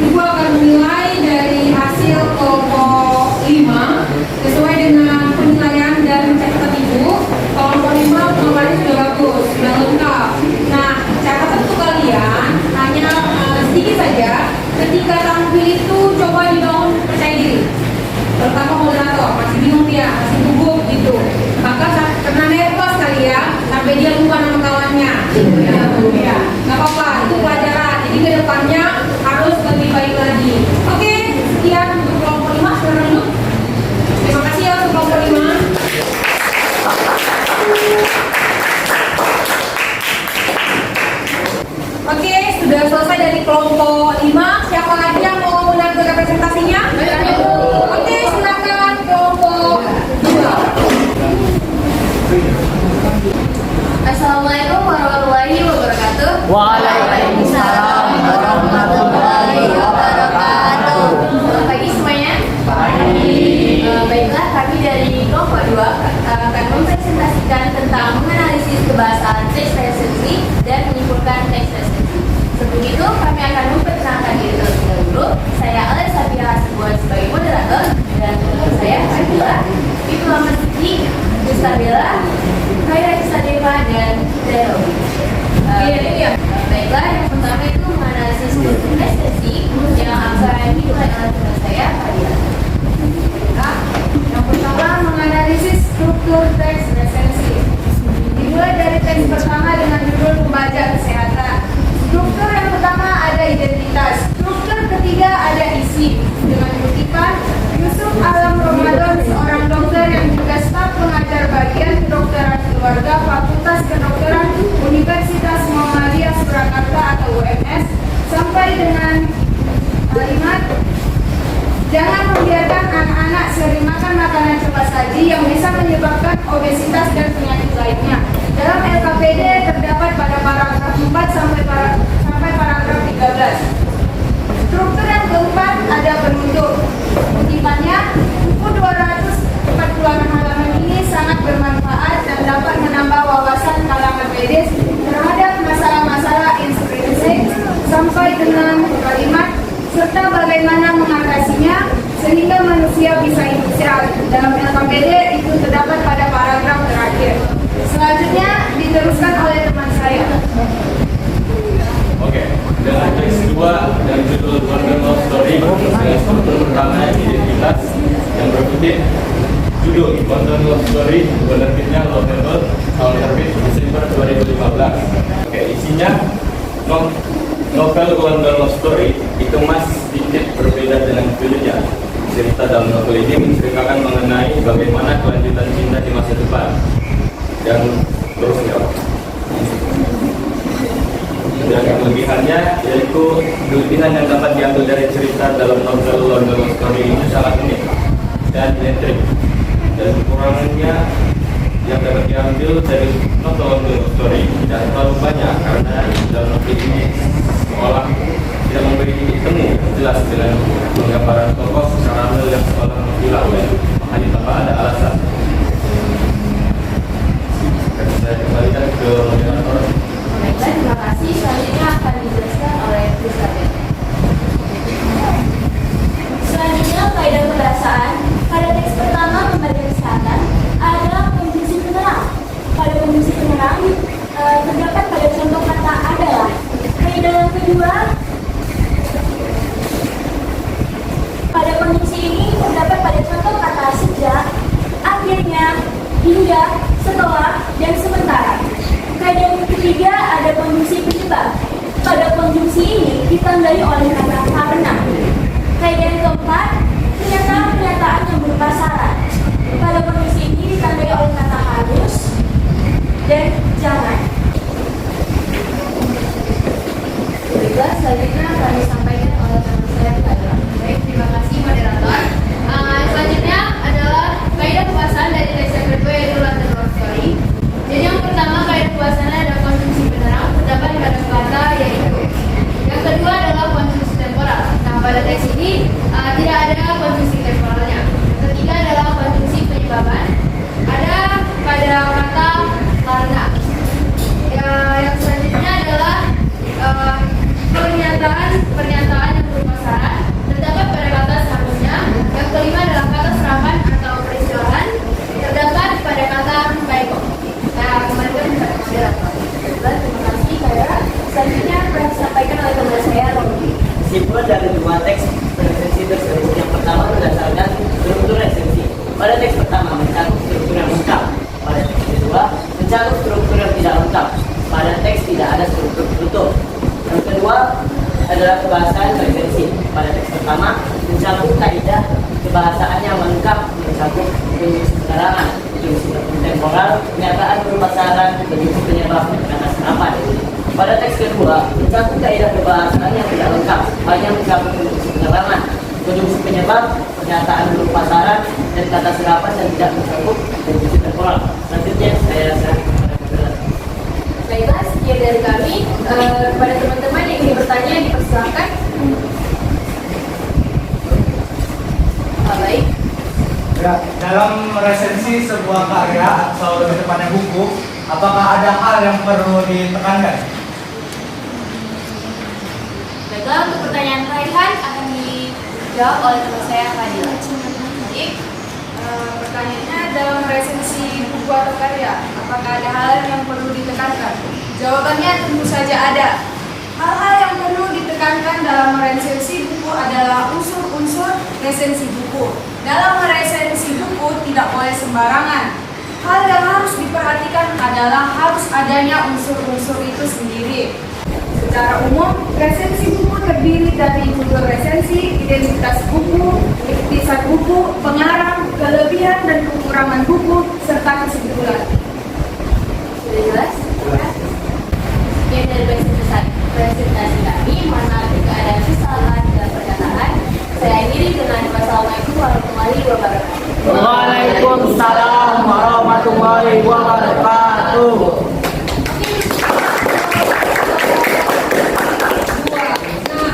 Gua akan menilai dari hasil kelompok 5 sesuai dengan penilaian dan catatan ibu. Kelompok 5 penilaiannya sudah bagus, sudah lengkap. Nah, catatan untuk kalian hanya sedikit saja. Ketika tampil itu coba dibangun percaya diri. Terutama moderator masih bingung dia, masih gugup gitu. Maka karena nervous kali ya, sampai dia lupa nama kawannya. Ya, nggak apa-apa, itu pelajaran. Jadi ke depannya harus lebih baik lagi. Oke, sekian untuk kelompok 5. Sekarang dulu. Terima kasih ya untuk kelompok 5. Oke, sudah selesai dari kelompok 5. Siapa lagi yang mau menanggapi presentasinya? Oke, silakan kelompok 2. Assalamualaikum warahmatullahi wabarakatuh. Waalaikumsalam warahmatullahi wabarakatuh. Selamat pagi semuanya. Baiklah, kami dari kelompok 2 akan mempresentasikan tentang menganalisis kebahasaan teks resensi dan menyimpulkan teks resensi. Sebelum itu, kami akan memperkenalkan diri terlebih dahulu. Saya Alisa Sabira Hasibuan sebagai moderator dan teman saya Akila, Ibnu Ahmad Siddiq, Gustabella, Khaira Isadeva, dan Derobi. Baiklah, yang pertama itu menganalisis struktur resensi yang akan dimulai oleh teman saya Fadila. Yang pertama, menganalisis struktur teks resensi. Dimulai dari teks pertama dengan judul pembaca kesehatan. Struktur yang pertama ada identitas. Struktur ketiga ada isi dengan kutipan Yusuf Alam Ramadan, seorang dokter yang juga staf pengajar bagian kedokteran keluarga Fakultas Kedokteran Universitas Muhammadiyah Surakarta atau UMS, sampai dengan kalimat jangan membiarkan anak-anak sering makan makanan cepat saji yang bisa menyebabkan obesitas dan penyakit lainnya. Dalam LKPD terdapat pada paragraf 4 sampai paragraf 13. Struktur yang keempat ada penutup. Kutipannya, buku 246 halaman ini sangat bermanfaat dan dapat menambah wawasan kalangan medis terhadap masalah-masalah intrinsik sampai dengan kalimat serta bagaimana mengatasinya sehingga manusia bisa hidup sehat. Dalam LKPD itu terdapat pada paragraf terakhir. Selanjutnya diteruskan oleh teman saya. Oke, dengan teks 2 dan judul Wonder Love Story dengan struktur pertama identitas yang berkutip judul Wonder Love Story, penerbitnya Love Novel, tahun terbit Desember 2015. Oke, isinya novel Wonder Love Story dikemas sedikit berbeda dengan judulnya. Cerita dalam novel ini menceritakan mengenai bagaimana kelanjutan cinta di masa depan dan terusnya. Dan kelebihannya yaitu kelebihan yang dapat diambil dari cerita dalam novel Wonder Love Story ini sangat unik dan elektrik. Dan kekurangannya yang dapat diambil dari novel Wonder Love Story tidak terlalu banyak karena dalam novel ini seolah tidak memberi titik temu jelas dengan penggambaran tokoh secara real yang seolah menghilang hanya tanpa ada alasan. Dan saya kembalikan ke moderator. Baiklah, terima kasih. Selanjutnya akan dijelaskan oleh Gustabella. Selanjutnya, kaidah kebahasaan. Pada teks pertama pembaca kesehatan ada konjungsi penerang. Pada konjungsi penerang terdapat pada contoh kata adalah. Kaidah yang kedua, pada konjungsi ini terdapat pada contoh kata sejak, akhirnya, hingga, setelah, dan sementara. Kaidah yang ketiga ditandai oleh kata karena. Kaidah yang keempat, pernyataan-pernyataan yang berupa syarat. Pada kondisi ini ditandai oleh kata harus dan jangan. Baiklah, selanjutnya akan disampaikan oleh teman saya adalah. Baik, terima kasih moderator. Selanjutnya adalah kaidah kepuasan dari teks yang kedua yaitu Latin Love Story. Jadi yang pertama kaidah kepuasannya adalah konsumsi penerang terdapat pada kata yaitu. Yang kedua adalah konsumsi temporal. Nah, pada teks ini tidak ada konsumsi temporalnya. Yang ketiga adalah konsumsi penyebaban. Ada pada kata karena. Yang selanjutnya adalah pernyataan yang berupa syarat terdapat pada kata seharusnya. Yang kelima adalah kata serapan atau peristiwahan terdapat pada kata baik. Nah, kemarin kepada moderator. Terima kasih saya. Selanjutnya akan disampaikan oleh teman saya Romi. Kesimpulan dari dua teks resensi tersebut yang pertama berdasarkan struktur resensi. Pada teks pertama mencakup struktur yang lengkap. Pada teks kedua mencakup struktur yang tidak lengkap. Pada teks tidak ada struktur tertutup. Yang kedua adalah kebahasaan resensi. Pada teks pertama mencakup kaidah kebahasaan yang lengkap, mencakup konjungsi penerangan, konjungsi temporal, pernyataan berupa syarat, konjungsi penyebab, kata serapan. Pada teks kedua mencakup kaidah kebahasaan yang tidak lengkap, hanya mencakup konjungsi penerangan, konjungsi penyebab, pernyataan berupa syarat, dan kata serapan dan tidak mencakup konjungsi temporal. Selanjutnya saya serahkan kepada moderator. Baiklah, sekian dari kami. Kepada teman-teman yang ingin bertanya dipersilakan. Baik. Ya, dalam resensi sebuah karya atau lebih tepatnya buku, apakah ada hal yang perlu ditekankan? Baiklah, untuk pertanyaan Raihan akan dijawab oleh teman saya Fadila. Baik, pertanyaannya dalam resensi buku atau karya, apakah ada hal yang perlu ditekankan? Jawabannya tentu saja ada. Hal-hal yang perlu ditekankan dalam resensi buku adalah unsur-unsur resensi buku. Dalam resensi buku tidak boleh sembarangan. Hal yang harus diperhatikan adalah harus adanya unsur-unsur itu sendiri. Secara umum, resensi buku terdiri dari judul resensi, identitas buku, ikhtisar buku, pengarang, kelebihan dan kekurangan buku, serta kesimpulan. Sudah jelas? Sekian dari presentasi kami. Mohon maaf jika ada kesalahan dalam perkataan. Saya akhiri dengan wassalamualaikum warahmatullahi wabarakatuh. Waalaikumsalam warahmatullahi wabarakatuh.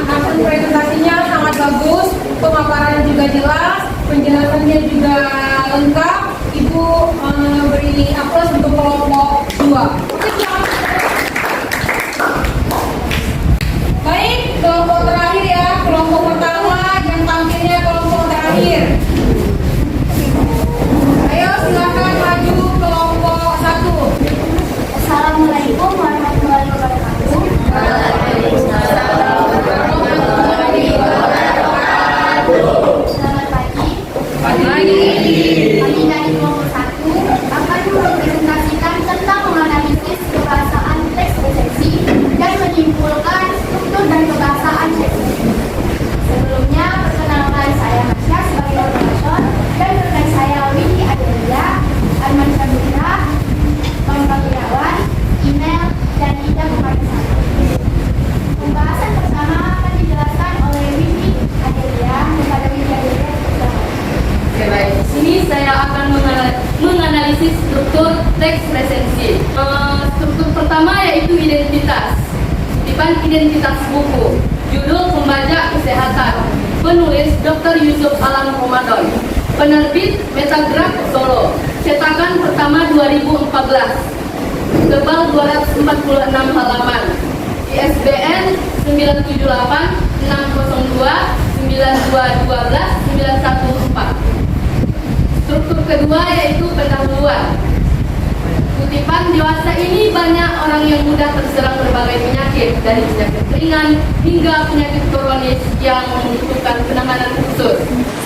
Hasil presentasinya sangat bagus, pemaparannya juga jelas, penjelasannya juga lengkap. Ibu beri aplaus untuk kelompok 2. Baik, kelompok terakhir ya, kelompok pertama yang tampilnya kelompok terakhir. Ayo silakan maju kelompok 1. Assalamualaikum warahmatullahi wabarakatuh. Selamat pagi. Kami dari kelompok 1 akan mempresentasikan tentang menganalisis kebahasaan teks resensi dan menyimpulkan struktur dan kebahasaan teks. Sebelumnya, perkenalkan saya Masya sebagai moderator dan rekan saya Windy Adelia, Arman Sabutra, Bambang Irawan, Email, dan Ida Bumarisana. Pembahasan pertama akan dijelaskan oleh Windy Adelia kepada Windy Adelia. Oke, baik. Di sini saya akan menganalisis struktur teks resensi. Struktur pertama yaitu identitas. Tipan identitas buku. Judul pembaca kesehatan. Penulis Dr. Yusuf Alam Ramadan. Penerbit Metagraph Solo. Cetakan pertama 2014. Tebal 246 halaman. ISBN 978 602 9212 914. Struktur kedua yaitu pendahuluan. Kutipan, dewasa ini banyak orang yang mudah terserang berbagai penyakit, dari penyakit ringan hingga penyakit kronis yang membutuhkan penanganan khusus.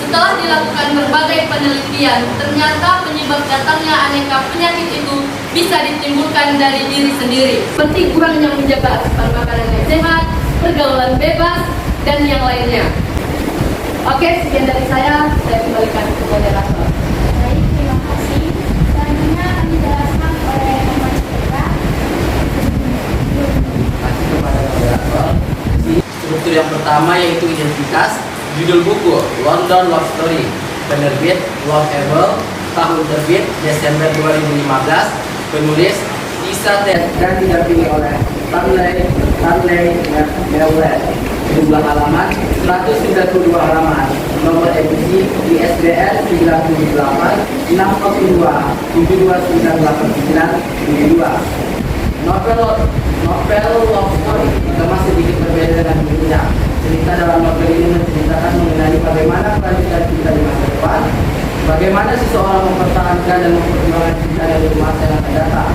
Setelah dilakukan berbagai penelitian, ternyata penyebab datangnya aneka penyakit itu bisa ditimbulkan dari diri sendiri, seperti kurangnya menjaga asupan makanan yang sehat, pergaulan bebas, dan yang lainnya. Oke, sekian dari saya kembalikan ke moderator. Baik, terima kasih. Selanjutnya akan dijelaskan oleh teman kita. Kasih kepada moderator. Struktur yang pertama yaitu identitas. Judul buku London Love Story, penerbit Loveable, tahun terbit Desember 2015, penulis Lisa Ted dan didampingi oleh Tanley Mewlet. Jumlah halaman 192 halaman, nomor edisi ISBN 978 602 729899. Novel love story dikemas sedikit berbeda dengan bukunya. Cerita dalam novel ini menceritakan mengenai bagaimana kelanjutan cinta di masa depan, bagaimana seseorang mempertahankan dan memperjuangkan cinta dari masa yang akan datang.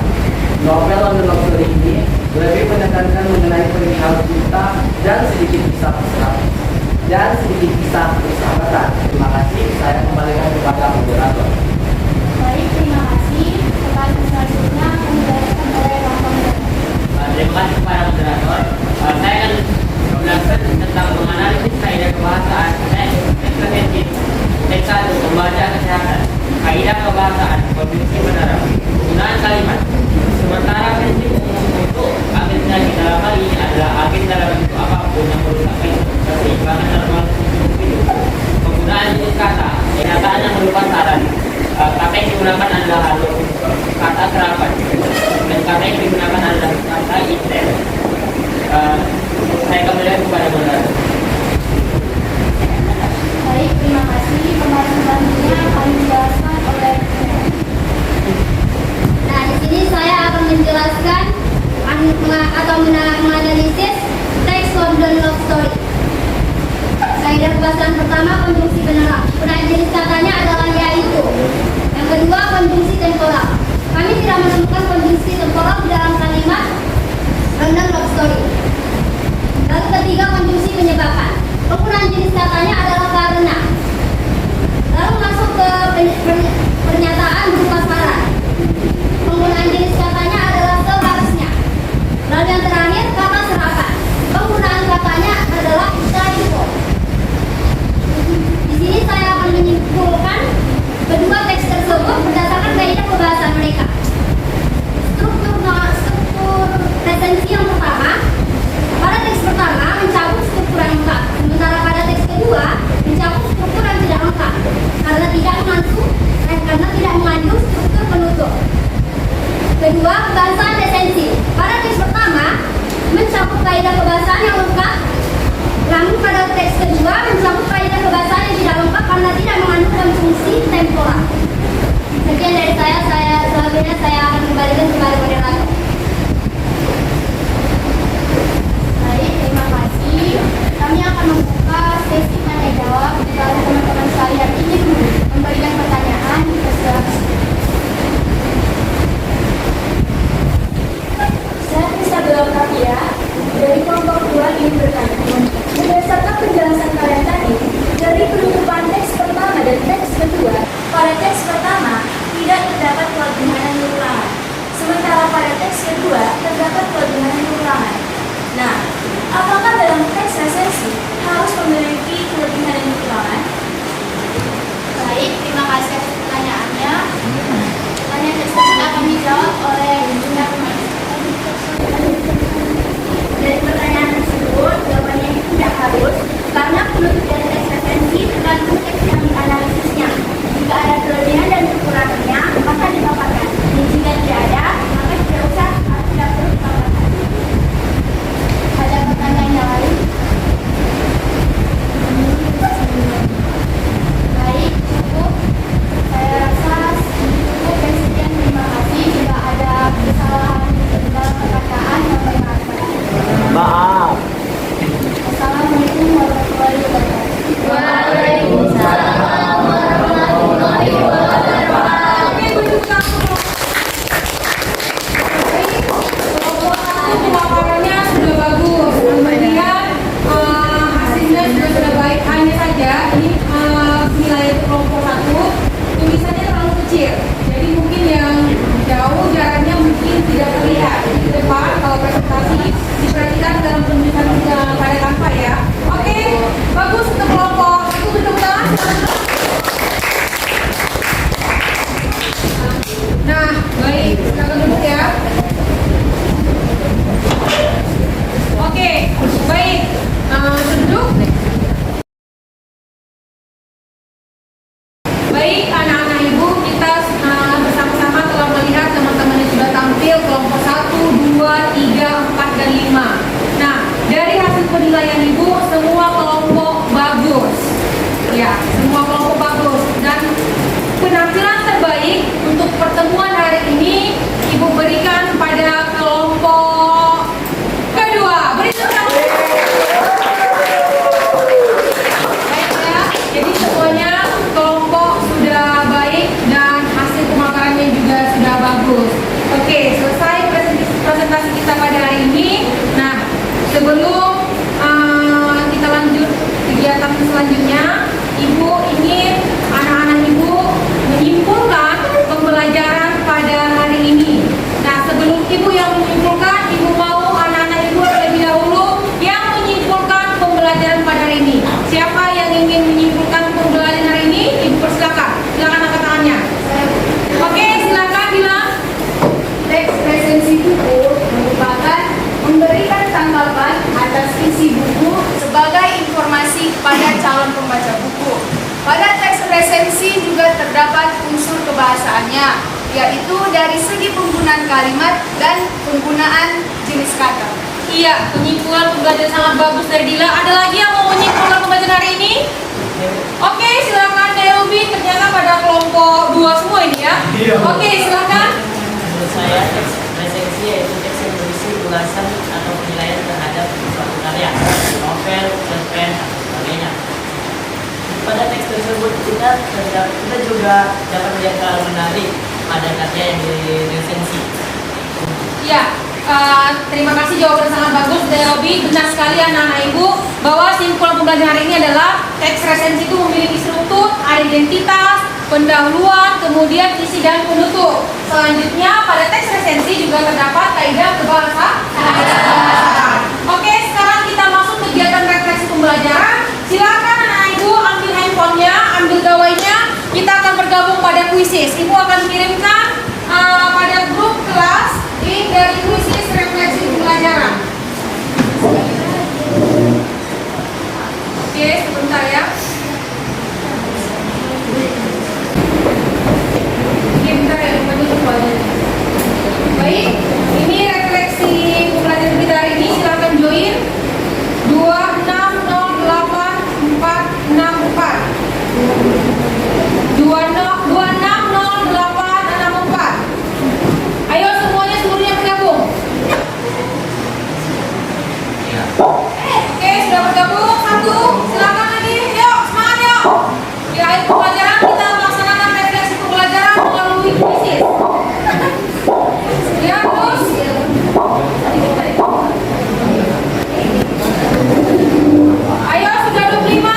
Novel Love Story ini lebih menekankan mengenai perihal cinta dan sedikit kisah persahabatan. Terima kasih. Saya kembalikan kepada moderator. Baik, terima kasih. Selanjutnya akan dijelaskan oleh Bang Pangdam. Terima kasih kepada moderator. Saya akan menjelaskan tentang menganalisis kaidah kebahasaan teks 1 pembaca kesehatan. Kaidah kebahasaan kondisi menerap. Penggunaan kalimat. Sementara prinsip umum untuk agenda dalam hal ini adalah agenda dalam bentuk apapun yang merusak keseimbangan normal hidup. Penggunaan jenis kata. Kenyataan yang berupa saran. Kata yang digunakan adalah halus, kata serapan, dan kata yang digunakan adalah kata intent. Saya kembali kepada moderator. Baik, terima kasih. Pembahasan selanjutnya akan dijelaskan oleh. Nah, di sini saya akan menjelaskan atau menganalisis teks London Love Story. Kaidah kebahasaan pertama, konjungsi penerang. Penggunaan jenis katanya adalah yaitu. Yang kedua, konjungsi temporal. Kami tidak menemukan konjungsi temporal di dalam kalimat London Love Story. Lalu ketiga, konjungsi penyebabkan. Penggunaan jenis katanya adalah karena. Lalu masuk ke pernyataan berupa saran. Penggunaan jenis katanya adalah seharusnya. Lalu yang terakhir, kata serapan. Penggunaan katanya adalah typo. Di sini saya akan menyimpulkan kedua teks tersebut berdasarkan kaidah kebahasaan mereka. Struktur resensi yang pertama, pada teks pertama mencakup struktur yang lengkap, sementara pada teks kedua mencakup struktur yang tidak lengkap karena tidak mengandung struktur penutup. Kedua, kebahasaan resensi. Pada teks pertama mencakup kaidah kebahasaan yang lengkap, namun pada teks kedua mencakup kaidah kebahasaan yang tidak lengkap karena tidak mengandung konjungsi temporal. Sekian dari saya selanjutnya saya akan kembalikan kepada moderator. Baik, terima kasih. Kami akan membuka sesi tanya jawab. Kalau teman-teman sekalian ingin memberikan pertanyaan, silakan. Saya bisa belakang ya. Dari kelompok 2 ingin bertanya. Berdasarkan penjelasan kalian tadi, dari penutupan teks pertama dan teks kedua, pada teks pertama tidak terdapat kewajiban yang berulangan. Sementara pada teks yang menyimpulkan? Ibu mau anak-anak ibu terlebih dahulu yang menyimpulkan pembelajaran pada hari ini. Siapa yang ingin menyimpulkan pembelajaran hari ini? Ibu persilakan. Silakan angkat tangannya. Oke, silakan bilang. Teks resensi buku merupakan memberikan tanggapan atas isi buku sebagai informasi kepada calon pembaca buku. Pada teks resensi juga terdapat unsur kebahasaannya, yaitu dari segi penggunaan kalimat dan penggunaan jenis kata. Iya, penyimpulan pembelajaran sangat bagus dari Dila. Ada lagi yang mau menyimpulkan pembelajaran hari ini? Oke, silakan Deobi. Ternyata pada kelompok 2 semua ini ya. Oke, silakan. Menurut saya teks resensi yaitu teks yang berisi ulasan atau penilaian terhadap suatu karya, novel, cerpen, atau sebagainya. Pada teks tersebut kita juga dapat melihat hal menarik pada karya yang diresensi. Iya, terima kasih jawaban sangat bagus dari Robi. Benar sekali anak-anak ibu bahwa simpulan pembelajaran hari ini adalah teks resensi itu memiliki struktur, ada identitas, pendahuluan, kemudian isi dan penutup. Selanjutnya pada teks resensi juga terdapat kaidah kebahasaan. Oke, sekarang kita masuk kegiatan refleksi pembelajaran. Silakan anak-anak ibu ambil handphonenya, ambil gawainya. Kita akan bergabung pada kuisis. Ibu akan kirimkan pada grup kelas link dari kuisis refleksi pembelajaran. Oke, sebentar ya. Bentar ya, baik, ini refleksi pembelajaran kita hari ini. Silakan join 2608464 2608464. Ayo semuanya seluruhnya bergabung. Oke, sudah bergabung. Satu, silakan lagi. Yuk, semangat yuk. Di akhir pembelajaran kita melaksanakan refleksi pembelajaran melalui kuisis. Ya, terus. Ayo, sudah 25.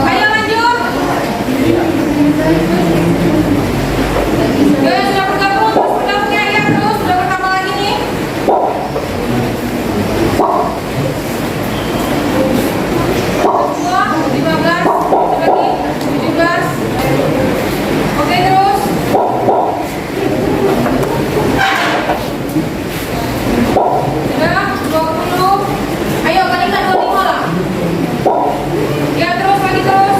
Ayo lanjut. Ya, sudah bergabung. Terus bergabung ya. Ya, terus. Sudah bertambah lagi nih. 15, lagi 17. Oke, terus. Sudah 20. Ayo kalikan 25 lah. Ya, terus lagi terus.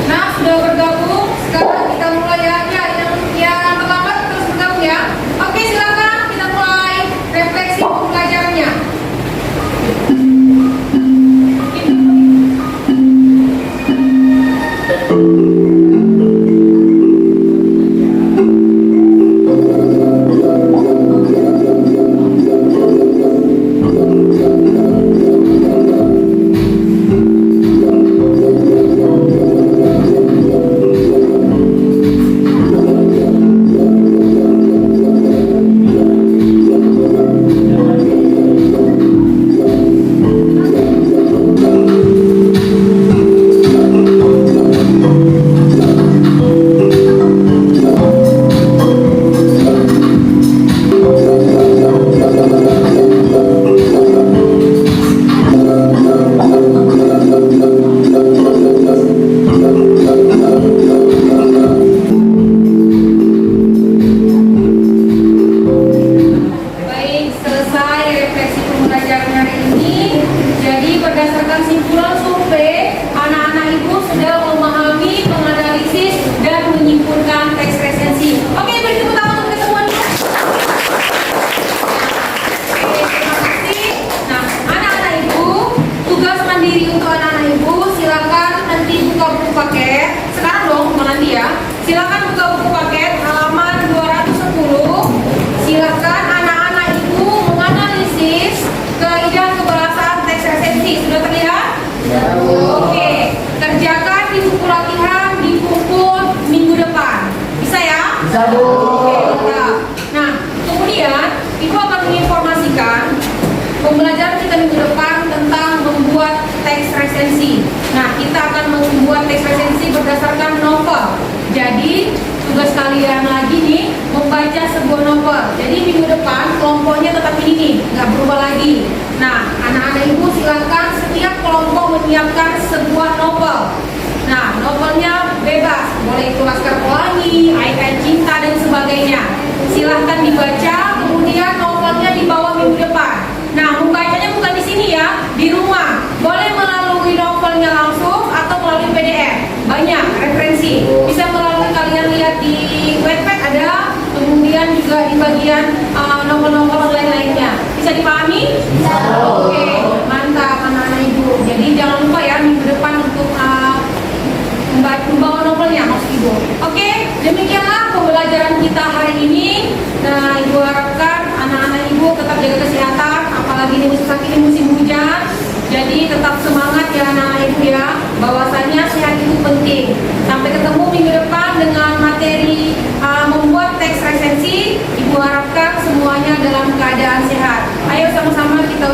Nah, sudah bergabung. Sekarang kita mulai ya. Yang lambat terus bergabung ya. Oke, silakan kita mulai refleksi pembelajarannya. Silakan buka buku paket halaman 210. Silakan anak-anak ibu menganalisis kaidah kebahasaan teks resensi. Sudah terlihat? Oke. Kerjakan di buku latihan di pukul minggu depan. Bisa ya? Bisa, Bu. Oke, mantap. Nah, kemudian ibu akan menginformasikan pembelajaran kita minggu depan tentang membuat teks resensi. Nah, kita akan membuat teks resensi berdasarkan novel. Jadi tugas kalian lagi nih membaca sebuah novel. Jadi minggu depan kelompoknya tetap ini nih, nggak berubah lagi. Nah, anak-anak ibu silakan setiap kelompok menyiapkan sebuah novel. Nah, novelnya bebas, boleh itu Laskar Pelangi, Ayat Cinta dan sebagainya. Silahkan dibaca, kemudian novelnya dibawa minggu depan. Nah, membacanya bukan di sini ya, di rumah. Boleh melalui novelnya langsung atau melalui PDF. Banyak referensi. Bisa melalui kalian lihat di Wattpad ada, kemudian juga di bagian novel-novel lain-lainnya. Bisa dipahami? Bisa. Oke, mantap anak-anak ibu. Jadi jangan lupa ya minggu depan untuk membawa novelnya maksud ibu. Oke, demikianlah pembelajaran kita hari ini. Nah, ibu harapkan anak-anak ibu tetap jaga kesehatan, apalagi ini musim saat ini musim hujan. Jadi tetap semangat ya anak-anak ibu ya, bahwasanya sehat itu penting. Sampai ketemu minggu depan dengan materi membuat teks resensi. Ibu harapkan semuanya dalam keadaan sehat. Ayo sama-sama kita